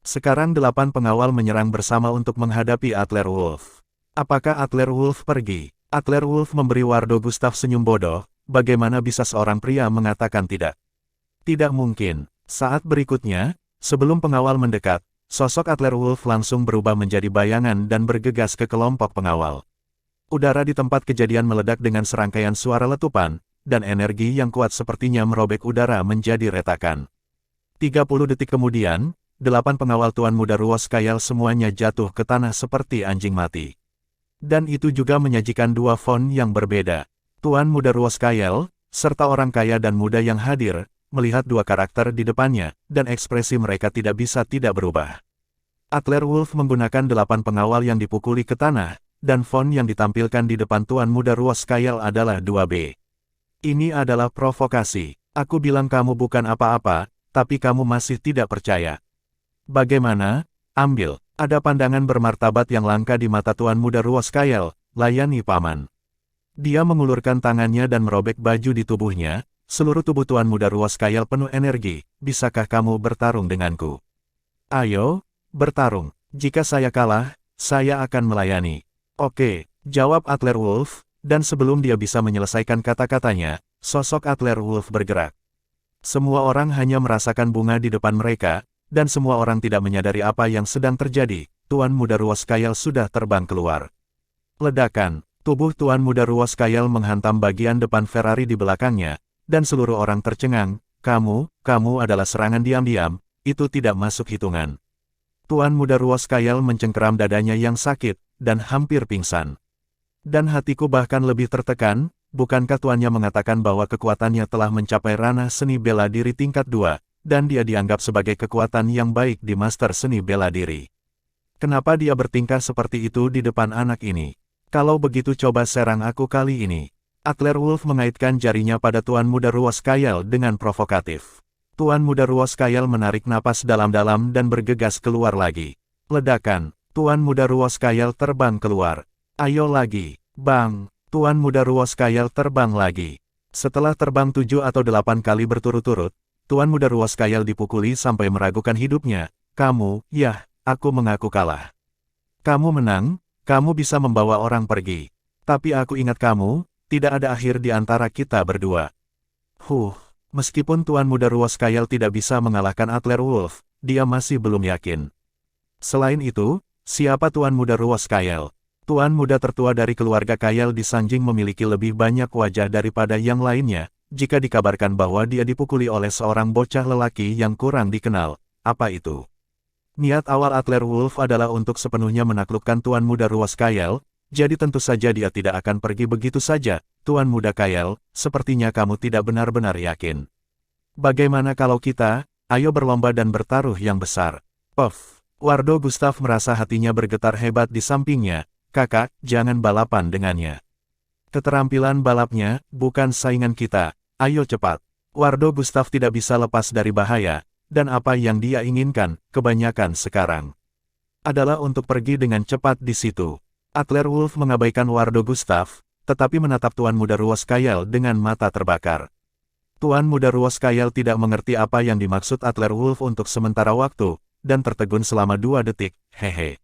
Sekarang 8 pengawal menyerang bersama untuk menghadapi Adler Wolf. Apakah Adler Wolf pergi? Adler Wolf memberi Wardo Gustaf senyum bodoh, bagaimana bisa seorang pria mengatakan tidak? Tidak mungkin. Saat berikutnya, sebelum pengawal mendekat, sosok Adler Wolf langsung berubah menjadi bayangan dan bergegas ke kelompok pengawal. Udara di tempat kejadian meledak dengan serangkaian suara letupan, dan energi yang kuat sepertinya merobek udara menjadi retakan. 30 detik kemudian, 8 pengawal Tuan Muda Ruoskael semuanya jatuh ke tanah seperti anjing mati. Dan itu juga menyajikan 2 font yang berbeda. Tuan Muda Ruoskael, serta orang kaya dan muda yang hadir, melihat 2 karakter di depannya, dan ekspresi mereka tidak bisa tidak berubah. Adler Wolf menggunakan 8 pengawal yang dipukuli ke tanah, dan font yang ditampilkan di depan Tuan Muda Ruoskael adalah 2B. Ini adalah provokasi. Aku bilang kamu bukan apa-apa, tapi kamu masih tidak percaya. Bagaimana? Ambil. Ada pandangan bermartabat yang langka di mata Tuan Muda Ruoskael, layani paman. Dia mengulurkan tangannya dan merobek baju di tubuhnya, seluruh tubuh Tuan Muda Ruoskael penuh energi, bisakah kamu bertarung denganku? Ayo, bertarung. Jika saya kalah, saya akan melayani. Oke, jawab Adler Wolf, dan sebelum dia bisa menyelesaikan kata-katanya, sosok Adler Wolf bergerak. Semua orang hanya merasakan bunga di depan mereka, dan semua orang tidak menyadari apa yang sedang terjadi. Tuan Muda Ruoskael sudah terbang keluar. Ledakan, tubuh Tuan Muda Ruoskael menghantam bagian depan Ferrari di belakangnya, dan seluruh orang tercengang. Kamu adalah serangan diam-diam, itu tidak masuk hitungan. Tuan Muda Ruoskael mencengkeram dadanya yang sakit, dan hampir pingsan. Dan hatiku bahkan lebih tertekan, bukankah tuannya mengatakan bahwa kekuatannya telah mencapai ranah seni bela diri tingkat 2, dan dia dianggap sebagai kekuatan yang baik di master seni bela diri. Kenapa dia bertingkah seperti itu di depan anak ini? Kalau begitu coba serang aku kali ini. Adler Wolf mengaitkan jarinya pada Tuan Muda Ruoskael dengan provokatif. Tuan Muda Ruoskael menarik napas dalam-dalam dan bergegas keluar lagi. Ledakan, Tuan Muda Ruoskael terbang keluar. Ayo lagi, bang. Tuan Muda Ruoskael terbang lagi. Setelah terbang 7 atau 8 kali berturut-turut, Tuan Muda Ruoskael dipukuli sampai meragukan hidupnya. Aku mengaku kalah. Kamu menang, kamu bisa membawa orang pergi. Tapi aku ingat kamu, tidak ada akhir di antara kita berdua. Meskipun Tuan Muda Ruoskael tidak bisa mengalahkan Adler Wolf, dia masih belum yakin. Selain itu, siapa Tuan Muda Ruoskael? Tuan muda tertua dari keluarga Kael di Sanjing memiliki lebih banyak wajah daripada yang lainnya. Jika dikabarkan bahwa dia dipukuli oleh seorang bocah lelaki yang kurang dikenal, apa itu? Niat awal Adler Wolf adalah untuk sepenuhnya menaklukkan Tuan Muda Ruoskael, jadi tentu saja dia tidak akan pergi begitu saja. Tuan Muda Kael, sepertinya kamu tidak benar-benar yakin. Bagaimana kalau kita, ayo berlomba dan bertaruh yang besar. Puff. Wardo Gustaf merasa hatinya bergetar hebat di sampingnya. Kakak, jangan balapan dengannya. Keterampilan balapnya, bukan saingan kita. Ayo cepat. Wardo Gustaf tidak bisa lepas dari bahaya, dan apa yang dia inginkan, kebanyakan sekarang, adalah untuk pergi dengan cepat di situ. Adler Wolf mengabaikan Wardo Gustaf, tetapi menatap Tuan Muda Ruoskael dengan mata terbakar. Tuan Muda Ruoskael tidak mengerti apa yang dimaksud Adler Wolf untuk sementara waktu, dan tertegun selama 2 detik, hehe.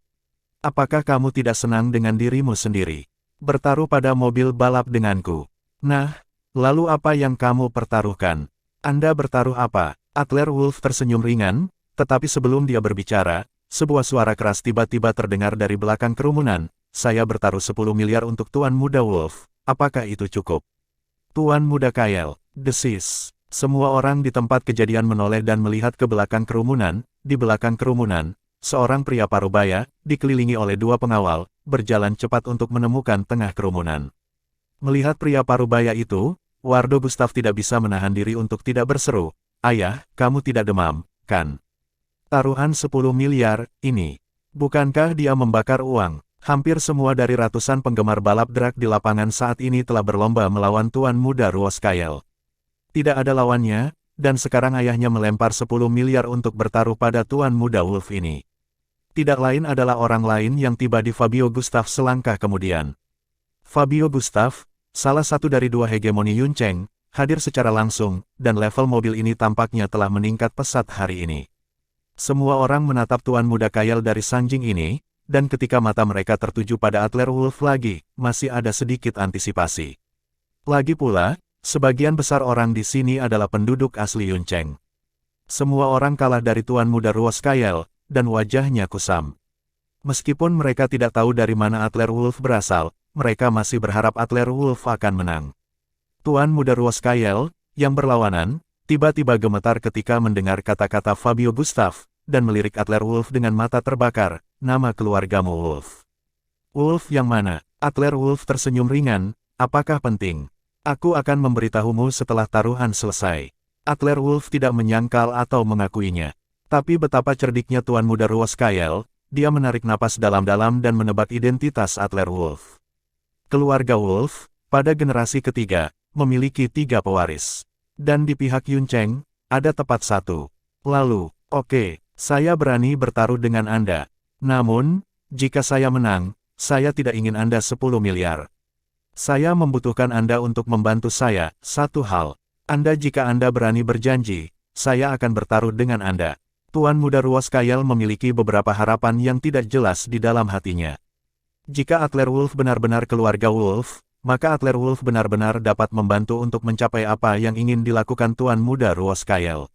Apakah kamu tidak senang dengan dirimu sendiri? Bertaruh pada mobil balap denganku. Nah, lalu apa yang kamu pertaruhkan? Anda bertaruh apa? Adler Wolf tersenyum ringan, tetapi sebelum dia berbicara, sebuah suara keras tiba-tiba terdengar dari belakang kerumunan. Saya bertaruh 10 miliar untuk Tuan Muda Wolf. Apakah itu cukup? Tuan Muda Kael, desis. Semua orang di tempat kejadian menoleh dan melihat ke belakang kerumunan. Di belakang kerumunan, seorang pria parubaya, dikelilingi oleh dua pengawal, berjalan cepat untuk menemukan tengah kerumunan. Melihat pria parubaya itu, Wardo Gustaf tidak bisa menahan diri untuk tidak berseru, "Ayah, kamu tidak demam, kan? Taruhan 10 miliar, ini. Bukankah dia membakar uang?" Hampir semua dari ratusan penggemar balap drag di lapangan saat ini telah berlomba melawan tuan muda Ruoskael. Tidak ada lawannya, dan sekarang ayahnya melempar 10 miliar untuk bertaruh pada tuan muda Wolf ini. Tidak lain adalah orang lain yang tiba di Fabio Gustaf selangkah kemudian. Fabio Gustaf, salah satu dari dua hegemoni Yun Cheng, hadir secara langsung, dan level mobil ini tampaknya telah meningkat pesat hari ini. Semua orang menatap tuan muda Kael dari Sanjing ini, dan ketika mata mereka tertuju pada Adler Wolf lagi, masih ada sedikit antisipasi. Lagi pula, sebagian besar orang di sini adalah penduduk asli Yun Cheng. Semua orang kalah dari tuan muda Ruoskael, dan wajahnya kusam. Meskipun mereka tidak tahu dari mana Adler Wolf berasal, mereka masih berharap Adler Wolf akan menang. Tuan muda Ruoskael, yang berlawanan, tiba-tiba gemetar ketika mendengar kata-kata Fabio Gustaf, dan melirik Adler Wolf dengan mata terbakar, "Nama keluargamu Wolf." "Wolf yang mana?" Adler Wolf tersenyum ringan, "Apakah penting? Aku akan memberitahumu setelah taruhan selesai." Adler Wolf tidak menyangkal atau mengakuinya. Tapi betapa cerdiknya tuan muda Ruoskael, dia menarik napas dalam-dalam dan menebak identitas Adler Wolf. Keluarga Wolf, pada generasi ketiga, memiliki 3 pewaris. Dan di pihak Yun Cheng, ada tepat 1. Lalu, oke, saya berani bertaruh dengan Anda. Namun, jika saya menang, saya tidak ingin Anda 10 miliar. Saya membutuhkan Anda untuk membantu saya, satu hal. Jika Anda berani berjanji, saya akan bertaruh dengan Anda. Tuan muda Ruoskael memiliki beberapa harapan yang tidak jelas di dalam hatinya. Jika Adler Wolf benar-benar keluarga Wolf, maka Adler Wolf benar-benar dapat membantu untuk mencapai apa yang ingin dilakukan tuan muda Ruoskael.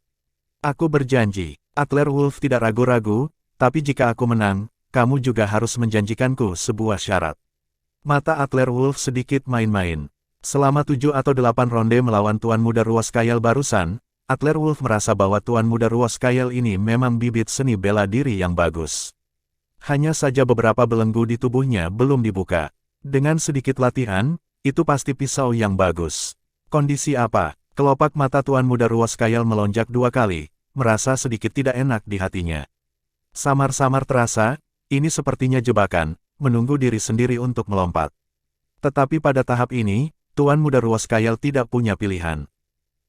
"Aku berjanji." Adler Wolf tidak ragu-ragu, "Tapi jika aku menang, kamu juga harus menjanjikanku sebuah syarat." Mata Adler Wolf sedikit main-main. Selama 7 atau 8 ronde melawan tuan muda Ruoskael barusan, Adler Wolf merasa bahwa tuan muda Ruoskael ini memang bibit seni bela diri yang bagus. Hanya saja beberapa belenggu di tubuhnya belum dibuka. Dengan sedikit latihan, itu pasti pisau yang bagus. Kondisi apa? Kelopak mata tuan muda Ruoskael melonjak 2 kali, merasa sedikit tidak enak di hatinya. Samar-samar terasa, ini sepertinya jebakan, menunggu diri sendiri untuk melompat. Tetapi pada tahap ini, tuan muda Ruoskael tidak punya pilihan.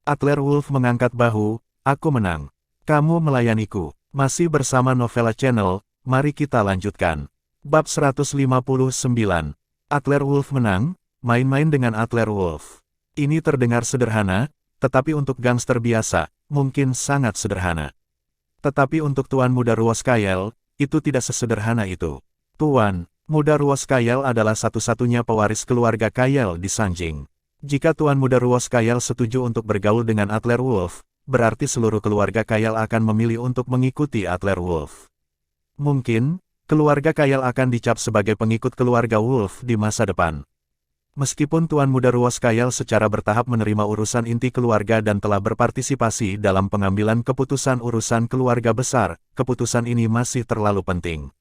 Adler Wolf mengangkat bahu, "Aku menang. Kamu melayaniku." Masih bersama Novella Channel, mari kita lanjutkan. Bab 159. Adler Wolf menang, main-main dengan Adler Wolf. Ini terdengar sederhana, tetapi untuk gangster biasa, mungkin sangat sederhana. Tetapi untuk tuan muda Ruoskael, itu tidak sesederhana itu. Tuan muda Ruoskael adalah satu-satunya pewaris keluarga Kael di Sanjing. Jika tuan muda Ruoskael setuju untuk bergaul dengan Adler Wolf, berarti seluruh keluarga Kael akan memilih untuk mengikuti Adler Wolf. Mungkin, keluarga Kael akan dicap sebagai pengikut keluarga Wolf di masa depan. Meskipun tuan muda Ruoskael secara bertahap menerima urusan inti keluarga dan telah berpartisipasi dalam pengambilan keputusan urusan keluarga besar, keputusan ini masih terlalu penting.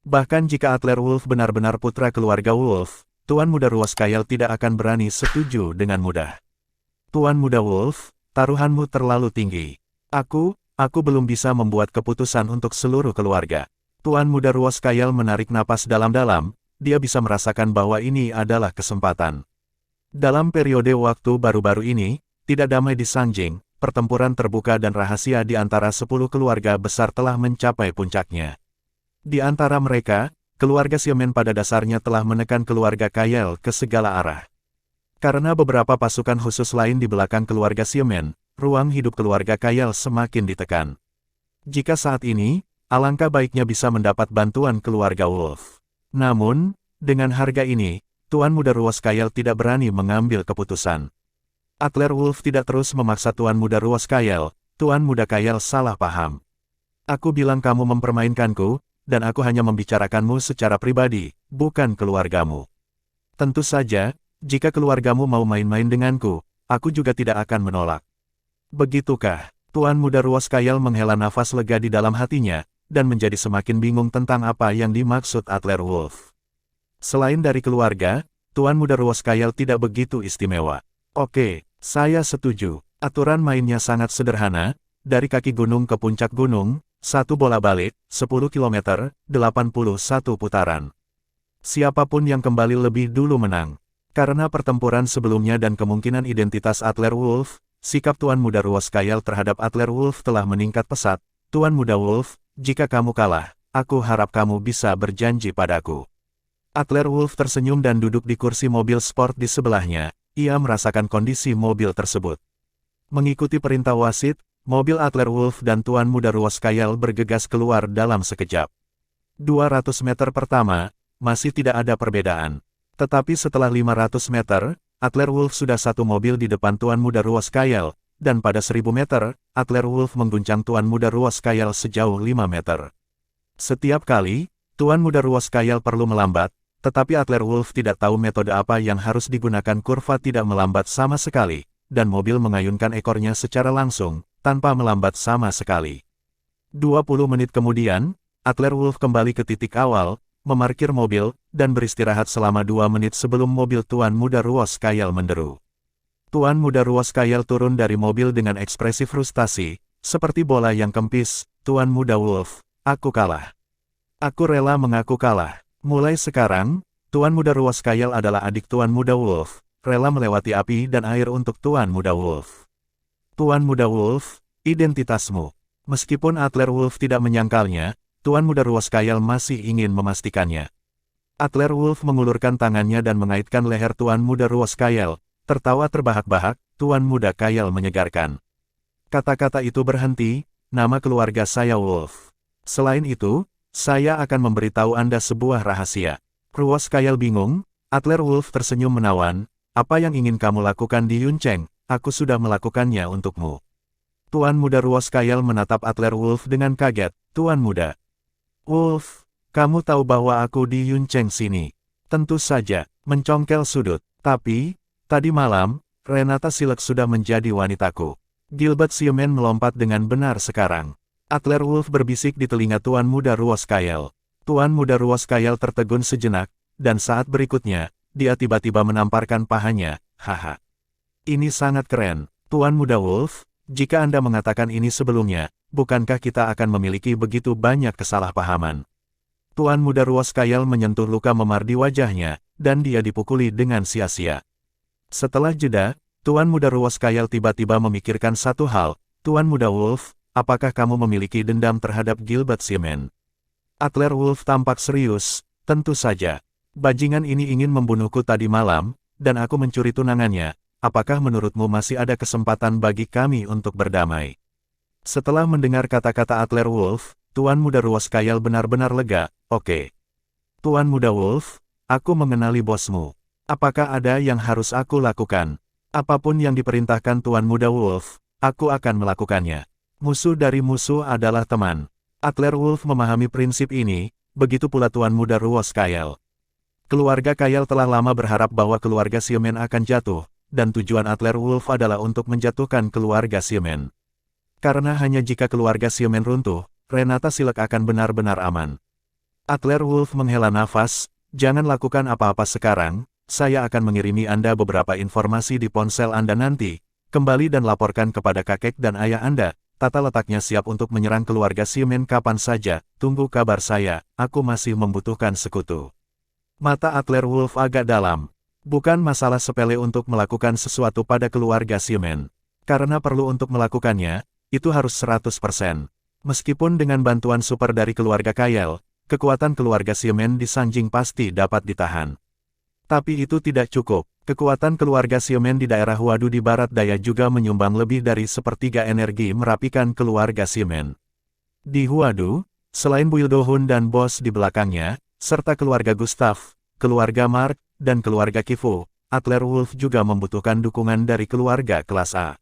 Bahkan jika Adler Wolf benar-benar putra keluarga Wolf, tuan muda Ruoskael tidak akan berani setuju dengan mudah. "Tuan muda Wolf, taruhanmu terlalu tinggi. Aku belum bisa membuat keputusan untuk seluruh keluarga." Tuan muda Ruoskael menarik napas dalam-dalam, dia bisa merasakan bahwa ini adalah kesempatan. Dalam periode waktu baru-baru ini, tidak damai di Sanjing, pertempuran terbuka dan rahasia di antara 10 keluarga besar telah mencapai puncaknya. Di antara mereka, keluarga Xiamen pada dasarnya telah menekan keluarga Kael ke segala arah. Karena beberapa pasukan khusus lain di belakang keluarga Xiamen, ruang hidup keluarga Kael semakin ditekan. Jika saat ini, alangkah baiknya bisa mendapat bantuan keluarga Wolf. Namun, dengan harga ini, tuan muda Ruoskael tidak berani mengambil keputusan. Adler Wolf tidak terus memaksa tuan muda Ruoskael, tuan muda Kael salah paham. "Aku bilang kamu mempermainkanku, dan aku hanya membicarakanmu secara pribadi, bukan keluargamu. Tentu saja, jika keluargamu mau main-main denganku, aku juga tidak akan menolak." Begitukah? Tuan Muda Ruos Kayal menghela nafas lega di dalam hatinya, dan menjadi semakin bingung tentang apa yang dimaksud Adler Wolf. Selain dari keluarga, Tuan Muda Ruos Kayal tidak begitu istimewa. Oke, saya setuju. Aturan mainnya sangat sederhana, dari kaki gunung ke puncak gunung, 1 bola balik, 10 km, 81 putaran. Siapapun yang kembali lebih dulu menang. Karena pertempuran sebelumnya dan kemungkinan identitas Adler Wolf, sikap Tuan Muda Ruos Kayal terhadap Adler Wolf telah meningkat pesat. Tuan Muda Wolf, jika kamu kalah, aku harap kamu bisa berjanji padaku. Adler Wolf tersenyum dan duduk di kursi mobil sport di sebelahnya. Ia merasakan kondisi mobil tersebut. Mengikuti perintah wasit, mobil Adler Wolf dan Tuan Muda Ruos Kayal bergegas keluar dalam sekejap. 200 meter pertama, masih tidak ada perbedaan. Tetapi setelah 500 meter, Adler Wolf sudah satu mobil di depan Tuan Muda Ruos Kayal, dan pada 1000 meter, Adler Wolf mengguncang Tuan Muda Ruos Kayal sejauh 5 meter. Setiap kali, Tuan Muda Ruos Kayal perlu melambat, tetapi Adler Wolf tidak tahu metode apa yang harus digunakan. Kurva tidak melambat sama sekali, dan mobil mengayunkan ekornya secara langsung, tanpa melambat sama sekali. 20 menit kemudian, Adler Wolf kembali ke titik awal, memarkir mobil, dan beristirahat selama 2 menit sebelum mobil Tuan Muda Ruos Kayal menderu. Tuan Muda Ruos Kayal turun dari mobil dengan ekspresi frustasi, seperti bola yang kempis. Tuan Muda Wolf, aku kalah. Aku rela mengaku kalah. Mulai sekarang, Tuan Muda Ruos Kayal adalah adik Tuan Muda Wolf, rela melewati api dan air untuk Tuan Muda Wolf. Tuan Muda Wolf, identitasmu. Meskipun Adler Wolf tidak menyangkalnya, Tuan Muda Ruos Kayal masih ingin memastikannya. Adler Wolf mengulurkan tangannya dan mengaitkan leher Tuan Muda Ruos Kayal, tertawa terbahak-bahak. Tuan Muda Kayal menyegarkan. Kata-kata itu berhenti, nama keluarga saya Wolf. Selain itu, saya akan memberitahu Anda sebuah rahasia. Ruos Kayal bingung, Adler Wolf tersenyum menawan, apa yang ingin kamu lakukan di Yuncheng, aku sudah melakukannya untukmu. Tuan Muda Ruos Kayal menatap Adler Wolf dengan kaget. Tuan Muda Wolf, kamu tahu bahwa aku di Yuncheng sini. Tentu saja, mencongkel sudut. Tapi, tadi malam, Renata Silek sudah menjadi wanitaku. Gilbert Xiamen melompat dengan benar sekarang. Adler Wolf berbisik di telinga Tuan Muda Ruos Kayal. Tuan Muda Ruos Kayal tertegun sejenak, dan saat berikutnya, dia tiba-tiba menamparkan pahanya. Haha. Ini sangat keren, Tuan Muda Wolf, jika Anda mengatakan ini sebelumnya, bukankah kita akan memiliki begitu banyak kesalahpahaman? Tuan Muda Ruos Kayal menyentuh luka memar di wajahnya, dan dia dipukuli dengan sia-sia. Setelah jeda, Tuan Muda Ruos Kayal tiba-tiba memikirkan satu hal. Tuan Muda Wolf, apakah kamu memiliki dendam terhadap Gilbert Xiamen? Adler Wolf tampak serius. Tentu saja. Bajingan ini ingin membunuhku tadi malam, dan aku mencuri tunangannya. Apakah menurutmu masih ada kesempatan bagi kami untuk berdamai? Setelah mendengar kata-kata Adler Wolf, Tuan Muda Ruos Kayal benar-benar lega. Oke. Tuan Muda Wolf, aku mengenali bosmu. Apakah ada yang harus aku lakukan? Apapun yang diperintahkan Tuan Muda Wolf, aku akan melakukannya. Musuh dari musuh adalah teman. Adler Wolf memahami prinsip ini, begitu pula Tuan Muda Ruos Kayal. Keluarga Kayal telah lama berharap bahwa keluarga Xiamen akan jatuh, dan tujuan Adler Wolf adalah untuk menjatuhkan keluarga Xiamen. Karena hanya jika keluarga Xiamen runtuh, Renata Silek akan benar-benar aman. Adler Wolf menghela nafas, jangan lakukan apa-apa sekarang, saya akan mengirimi Anda beberapa informasi di ponsel Anda nanti, kembali dan laporkan kepada kakek dan ayah Anda, tata letaknya siap untuk menyerang keluarga Xiamen kapan saja, tunggu kabar saya, aku masih membutuhkan sekutu. Mata Adler Wolf agak dalam. Bukan masalah sepele untuk melakukan sesuatu pada keluarga Xiamen. Karena perlu untuk melakukannya, itu harus 100%. Meskipun dengan bantuan super dari keluarga Kayal, kekuatan keluarga Xiamen di Sanjing pasti dapat ditahan. Tapi itu tidak cukup. Kekuatan keluarga Xiamen di daerah Huadu di barat daya juga menyumbang lebih dari sepertiga energi merapikan keluarga Xiamen. Di Huadu, selain Bu Ildohun dan bos di belakangnya, serta keluarga Gustav, keluarga Mark, dan keluarga Kifu, Adler Wolf juga membutuhkan dukungan dari keluarga kelas A.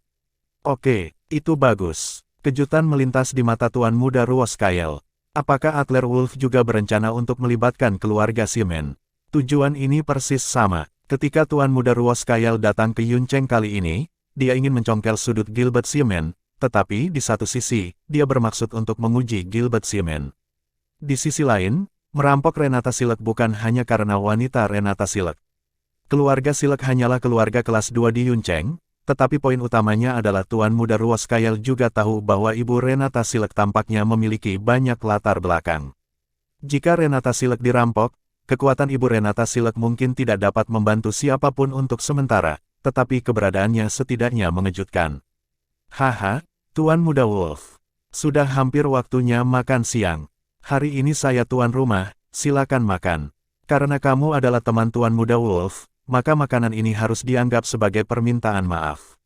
Oke, itu bagus. Kejutan melintas di mata Tuan Muda Ruos Kayal. Apakah Adler Wolf juga berencana untuk melibatkan keluarga Xiamen? Tujuan ini persis sama. Ketika Tuan Muda Ruos Kayal datang ke Yuncheng kali ini, dia ingin mencongkel sudut Gilbert Siemen, tetapi di satu sisi, dia bermaksud untuk menguji Gilbert Siemen. Di sisi lain, merampok Renata Silek bukan hanya karena wanita Renata Silek. Keluarga Silek hanyalah keluarga kelas 2 di Yuncheng, tetapi poin utamanya adalah Tuan Muda Ruos Kyle juga tahu bahwa ibu Renata Silek tampaknya memiliki banyak latar belakang. Jika Renata Silek dirampok, kekuatan ibu Renata Silek mungkin tidak dapat membantu siapapun untuk sementara, tetapi keberadaannya setidaknya mengejutkan. Haha, Tuan Muda Wolf. Sudah hampir waktunya makan siang. Hari ini saya tuan rumah, silakan makan. Karena kamu adalah teman Tuan Muda Wolf, maka makanan ini harus dianggap sebagai permintaan maaf.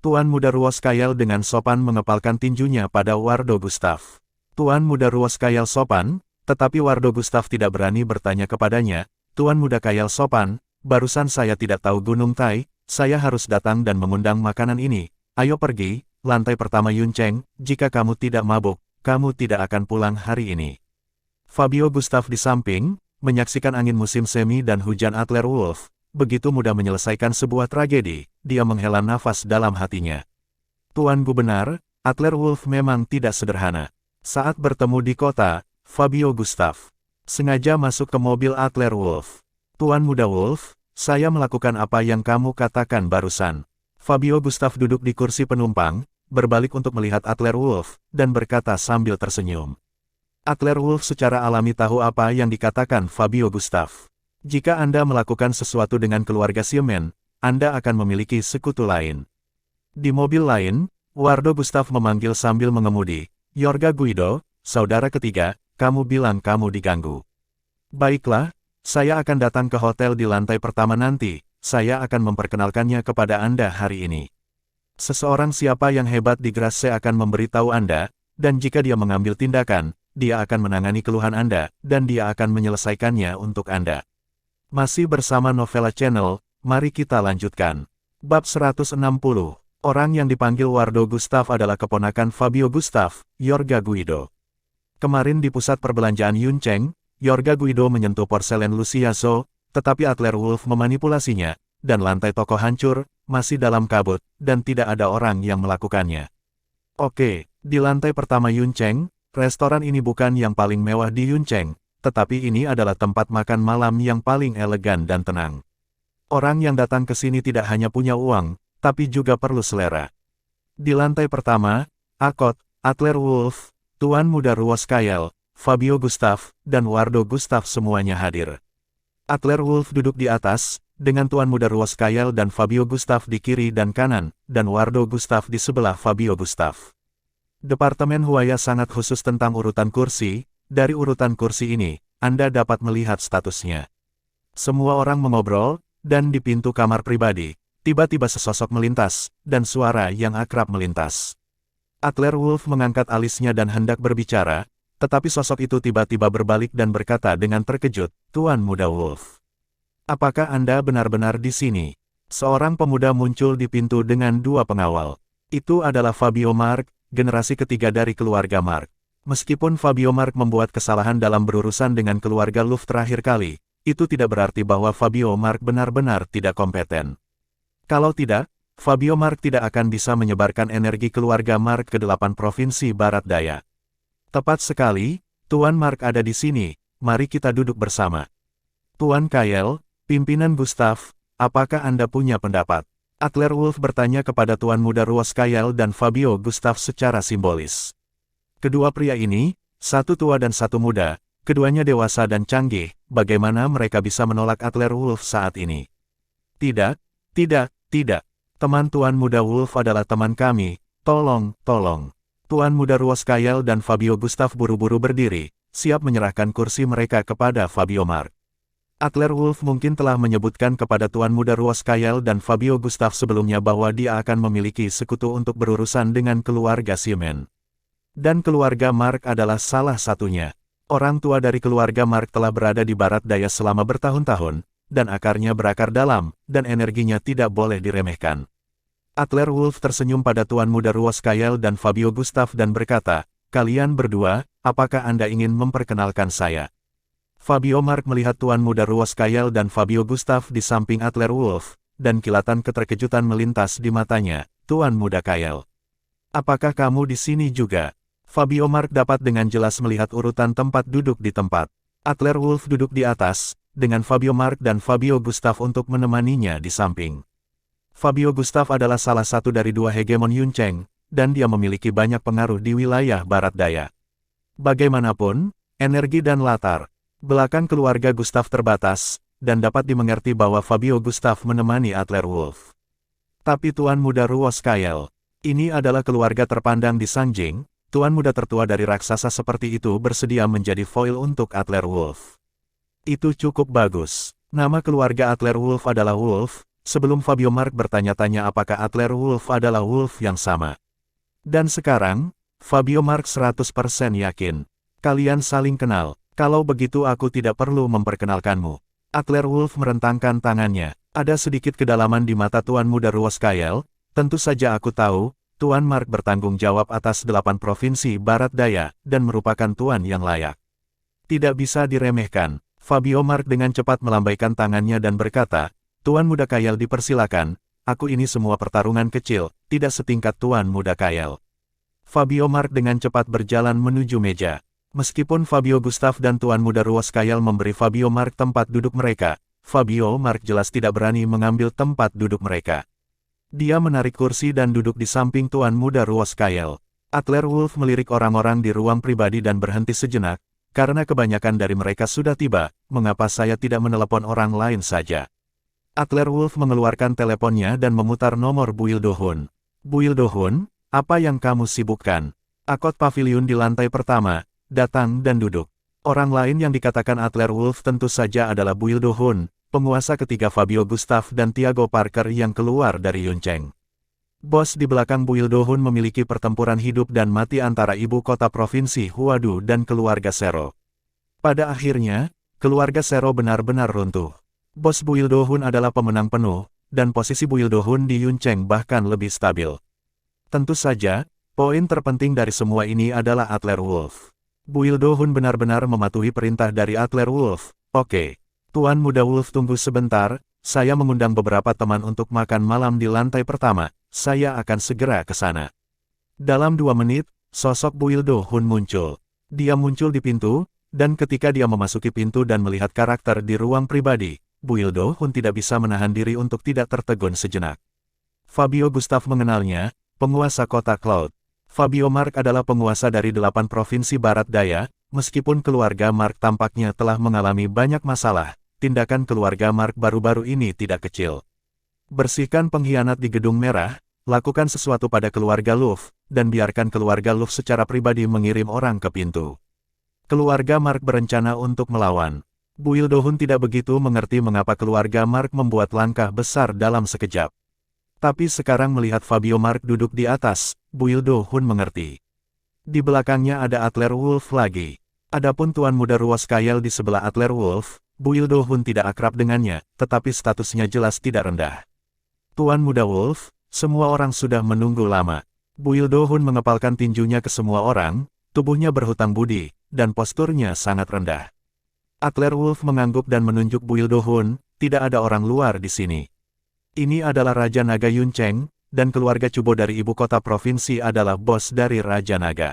Tuan Muda Ruos Kyle dengan sopan mengepalkan tinjunya pada Wardo Gustav. Tuan Muda Ruos Kyle sopan, tetapi Wardo Gustav tidak berani bertanya kepadanya, Tuan Muda Kyle sopan, barusan saya tidak tahu Gunung Tai, saya harus datang dan mengundang makanan ini. Ayo pergi, lantai pertama Yuncheng, jika kamu tidak mabuk, kamu tidak akan pulang hari ini. Fabio Gustav di samping, menyaksikan angin musim semi dan hujan Adler Wolf, begitu mudah menyelesaikan sebuah tragedi, dia menghela nafas dalam hatinya. Tuan Gubernur, Adler Wolf memang tidak sederhana. Saat bertemu di kota, Fabio Gustav sengaja masuk ke mobil Adler Wolf. Tuan Muda Wolf, saya melakukan apa yang kamu katakan barusan. Fabio Gustav duduk di kursi penumpang, berbalik untuk melihat Adler Wolf, dan berkata sambil tersenyum. Adler Wolf secara alami tahu apa yang dikatakan Fabio Gustav. Jika Anda melakukan sesuatu dengan keluarga Siemen, Anda akan memiliki sekutu lain. Di mobil lain, Wardo Gustav memanggil sambil mengemudi, Yorga Guido, saudara ketiga, kamu bilang kamu diganggu. Baiklah, saya akan datang ke hotel di lantai pertama nanti, saya akan memperkenalkannya kepada Anda hari ini. Seseorang siapa yang hebat di Grasse akan memberitahu Anda, dan jika dia mengambil tindakan, dia akan menangani keluhan Anda, dan dia akan menyelesaikannya untuk Anda. Masih bersama Novella Channel, mari kita lanjutkan. Bab 160. Orang yang dipanggil Wardo Gustav adalah keponakan Fabio Gustav, Yorga Guido. Kemarin di pusat perbelanjaan Yuncheng, Yorga Guido menyentuh porselen Luciazo, tetapi Adler Wolf memanipulasinya, dan lantai toko hancur, masih dalam kabut, dan tidak ada orang yang melakukannya. Oke, di lantai pertama Yuncheng, restoran ini bukan yang paling mewah di Yuncheng, tetapi ini adalah tempat makan malam yang paling elegan dan tenang. Orang yang datang ke sini tidak hanya punya uang, tapi juga perlu selera. Di lantai pertama, Akot, Adler Wolf, Tuan Muda Ruos Kyle, Fabio Gustav, dan Wardo Gustav semuanya hadir. Adler Wolf duduk di atas, dengan Tuan Muda Ruos Kyle dan Fabio Gustav di kiri dan kanan, dan Wardo Gustav di sebelah Fabio Gustav. Departemen Huaya sangat khusus tentang urutan kursi, dari urutan kursi ini, Anda dapat melihat statusnya. Semua orang mengobrol, dan di pintu kamar pribadi, tiba-tiba sesosok melintas, dan suara yang akrab melintas. Adler Wolf mengangkat alisnya dan hendak berbicara, tetapi sosok itu tiba-tiba berbalik dan berkata dengan terkejut, Tuan Muda Wolf. Apakah Anda benar-benar di sini? Seorang pemuda muncul di pintu dengan dua pengawal. Itu adalah Fabio Mark, generasi ketiga dari keluarga Mark. Meskipun Fabio Mark membuat kesalahan dalam berurusan dengan keluarga Luft terakhir kali, itu tidak berarti bahwa Fabio Mark benar-benar tidak kompeten. Kalau tidak, Fabio Mark tidak akan bisa menyebarkan energi keluarga Mark ke 8 provinsi Barat Daya. Tepat sekali, Tuan Mark ada di sini, mari kita duduk bersama. Tuan Kyle, pimpinan Gustav, apakah Anda punya pendapat? Adler Wolf bertanya kepada Tuan Muda Ruos Kyle dan Fabio Gustav secara simbolis. Kedua pria ini, satu tua dan satu muda, keduanya dewasa dan canggih, bagaimana mereka bisa menolak Adler Wolf saat ini? Tidak, tidak, tidak. Teman Tuan Muda Wolf adalah teman kami, tolong, tolong. Tuan Muda Ruos Kyle dan Fabio Gustav buru-buru berdiri, siap menyerahkan kursi mereka kepada Fabio Mark. Adler Wolf mungkin telah menyebutkan kepada Tuan Muda Ruos Kyle dan Fabio Gustav sebelumnya bahwa dia akan memiliki sekutu untuk berurusan dengan keluarga Siemen. Dan keluarga Mark adalah salah satunya. Orang tua dari keluarga Mark telah berada di Barat Daya selama bertahun-tahun, dan akarnya berakar dalam, dan energinya tidak boleh diremehkan. Adler Wolf tersenyum pada Tuan Muda Ruos Kyle dan Fabio Gustav dan berkata, kalian berdua, apakah Anda ingin memperkenalkan saya? Fabio Mark melihat Tuan Muda Ruos Kyle dan Fabio Gustav di samping Adler Wolf, dan kilatan keterkejutan melintas di matanya. Tuan Muda Kyle. Apakah kamu di sini juga? Fabio Mark dapat dengan jelas melihat urutan tempat duduk di tempat. Adler Wolf duduk di atas, dengan Fabio Mark dan Fabio Gustav untuk menemaninya di samping. Fabio Gustav adalah salah satu dari dua hegemon Yuncheng, dan dia memiliki banyak pengaruh di wilayah Barat Daya. Bagaimanapun, energi dan latar belakang keluarga Gustav terbatas, dan dapat dimengerti bahwa Fabio Gustav menemani Adler Wolf. Tapi Tuan Muda Ruos Kyle, ini adalah keluarga terpandang di Sanjing. Tuan muda tertua dari raksasa seperti itu bersedia menjadi foil untuk Adler Wolf. Itu cukup bagus. Nama keluarga Adler Wolf adalah Wolf. Sebelum Fabio Mark bertanya-tanya apakah Adler Wolf adalah Wolf yang sama. Dan sekarang, Fabio Mark 100% yakin. Kalian saling kenal. Kalau begitu aku tidak perlu memperkenalkanmu. Adler Wolf merentangkan tangannya. Ada sedikit kedalaman di mata Tuan Muda Ruos Kyle. Tentu saja aku tahu, Tuan Mark bertanggung jawab atas 8 provinsi Barat Daya, dan merupakan tuan yang layak. Tidak bisa diremehkan. Fabio Mark dengan cepat melambaikan tangannya dan berkata, Tuan Muda Kyle dipersilakan, aku ini semua pertarungan kecil, tidak setingkat Tuan Muda Kyle. Fabio Mark dengan cepat berjalan menuju meja. Meskipun Fabio Gustav dan Tuan Muda Ruos Kyle memberi Fabio Mark tempat duduk mereka, Fabio Mark jelas tidak berani mengambil tempat duduk mereka. Dia menarik kursi dan duduk di samping Tuan Muda Ruos Kyle. Adler Wolf melirik orang-orang di ruang pribadi dan berhenti sejenak, karena kebanyakan dari mereka sudah tiba, mengapa saya tidak menelepon orang lain saja. Adler Wolf mengeluarkan teleponnya dan memutar nomor Buil Do-hun. Buil Do-hun, apa yang kamu sibukkan? Akot pavilion di lantai pertama, datang dan duduk. Orang lain yang dikatakan Adler Wolf tentu saja adalah Buil Do-hun, penguasa ketiga Fabio Gustav dan Tiago Parker yang keluar dari Yuncheng. Bos di belakang Buil Do-hun memiliki pertempuran hidup dan mati antara ibu kota provinsi Huadu dan keluarga Zero. Pada akhirnya, keluarga Zero benar-benar runtuh. Bos Buil Do-hun adalah pemenang penuh, dan posisi Buil Do-hun di Yuncheng bahkan lebih stabil. Tentu saja, poin terpenting dari semua ini adalah Adler Wolf. Buil Do-hun benar-benar mematuhi perintah dari Adler Wolf. Oke. Tuan Muda Wolf tunggu sebentar, saya mengundang beberapa teman untuk makan malam di lantai pertama, saya akan segera ke sana. Dalam 2 menit, sosok Buil Do-hun muncul. Dia muncul di pintu, dan ketika dia memasuki pintu dan melihat karakter di ruang pribadi, Buil Do-hun tidak bisa menahan diri untuk tidak tertegun sejenak. Fabio Gustav mengenalnya, penguasa kota Cloud. Fabio Mark adalah penguasa dari 8 provinsi Barat Daya, meskipun keluarga Mark tampaknya telah mengalami banyak masalah, tindakan keluarga Mark baru-baru ini tidak kecil. Bersihkan pengkhianat di Gedung Merah, lakukan sesuatu pada keluarga Luff, dan biarkan keluarga Luff secara pribadi mengirim orang ke pintu. Keluarga Mark berencana untuk melawan. Buil Do-hun tidak begitu mengerti mengapa keluarga Mark membuat langkah besar dalam sekejap. Tapi sekarang melihat Fabio Mark duduk di atas, Buil Do-hun mengerti. Di belakangnya ada Adler Wolf lagi. Adapun Tuan Muda Ruos Kyle di sebelah Adler Wolf, Buil Do-hun tidak akrab dengannya, tetapi statusnya jelas tidak rendah. Tuan Muda Wolf, semua orang sudah menunggu lama. Buil Do-hun mengepalkan tinjunya ke semua orang, tubuhnya berhutang budi, dan posturnya sangat rendah. Adler Wolf mengangguk dan menunjuk Buil Do-hun, tidak ada orang luar di sini. Ini adalah Raja Naga Yuncheng, dan keluarga Cubo dari ibu kota provinsi adalah bos dari Raja Naga.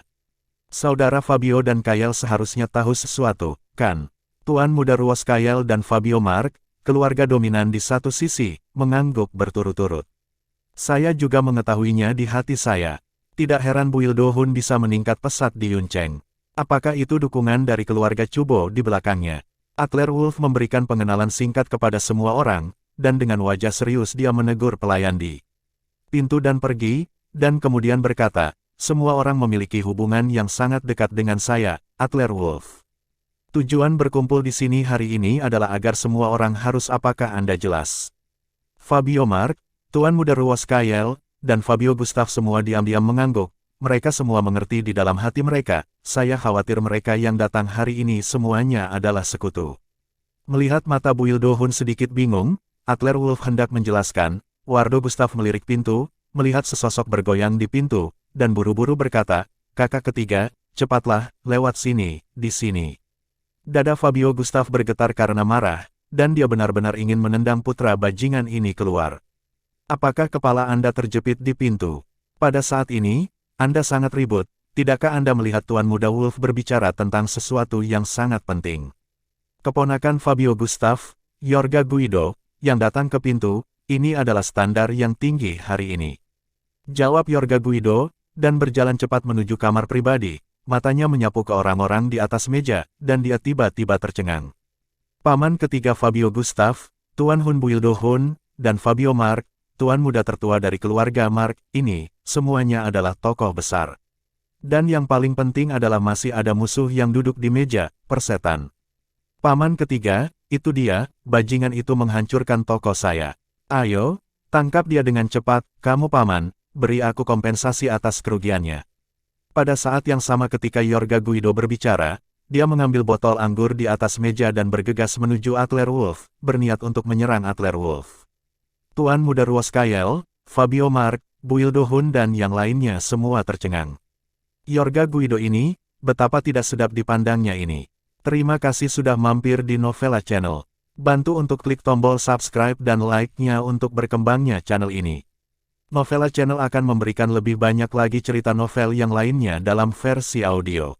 Saudara Fabio dan Kyle seharusnya tahu sesuatu, kan? Tuan Muda Ruos Kyle dan Fabio Mark, keluarga dominan di satu sisi, mengangguk berturut-turut. Saya juga mengetahuinya di hati saya. Tidak heran Buil Do-hun bisa meningkat pesat di Yuncheng. Apakah itu dukungan dari keluarga Cubo di belakangnya? Adler Wolf memberikan pengenalan singkat kepada semua orang, dan dengan wajah serius dia menegur pelayan di pintu dan pergi, dan kemudian berkata, semua orang memiliki hubungan yang sangat dekat dengan saya, Adler Wolf. Tujuan berkumpul di sini hari ini adalah agar semua orang harus apakah Anda jelas. Fabio Mark, Tuan Muda Ruos Kyle, dan Fabio Gustav semua diam-diam mengangguk, mereka semua mengerti di dalam hati mereka, saya khawatir mereka yang datang hari ini semuanya adalah sekutu. Melihat mata Buil Do-hun sedikit bingung, Adler Wolf hendak menjelaskan, Wardo Gustav melirik pintu, melihat sesosok bergoyang di pintu, dan buru-buru berkata, kakak ketiga, cepatlah, lewat sini, di sini. Dada Fabio Gustav bergetar karena marah, dan dia benar-benar ingin menendang putra bajingan ini keluar. Apakah kepala Anda terjepit di pintu? Pada saat ini, Anda sangat ribut. Tidakkah Anda melihat Tuan Muda Wolf berbicara tentang sesuatu yang sangat penting? Keponakan Fabio Gustav, Yorga Guido, yang datang ke pintu, ini adalah standar yang tinggi hari ini. Jawab Yorga Guido, dan berjalan cepat menuju kamar pribadi. Matanya menyapu ke orang-orang di atas meja, dan dia tiba-tiba tercengang. Paman ketiga Fabio Gustav, Tuan Hun Buildo Hun, dan Fabio Mark, tuan muda tertua dari keluarga Mark, ini, semuanya adalah tokoh besar. Dan yang paling penting adalah masih ada musuh yang duduk di meja, persetan. Paman ketiga, itu dia, bajingan itu menghancurkan toko saya. Ayo, tangkap dia dengan cepat, kamu paman, beri aku kompensasi atas kerugiannya. Pada saat yang sama ketika Yorga Guido berbicara, dia mengambil botol anggur di atas meja dan bergegas menuju Adler Wolf, berniat untuk menyerang Adler Wolf. Tuan Muda Ruoskael, Fabio Mark, Buildo Hun dan yang lainnya semua tercengang. Yorga Guido ini, betapa tidak sedap dipandangnya ini. Terima kasih sudah mampir di Novella Channel. Bantu untuk klik tombol subscribe dan like-nya untuk berkembangnya channel ini. Novella Channel akan memberikan lebih banyak lagi cerita novel yang lainnya dalam versi audio.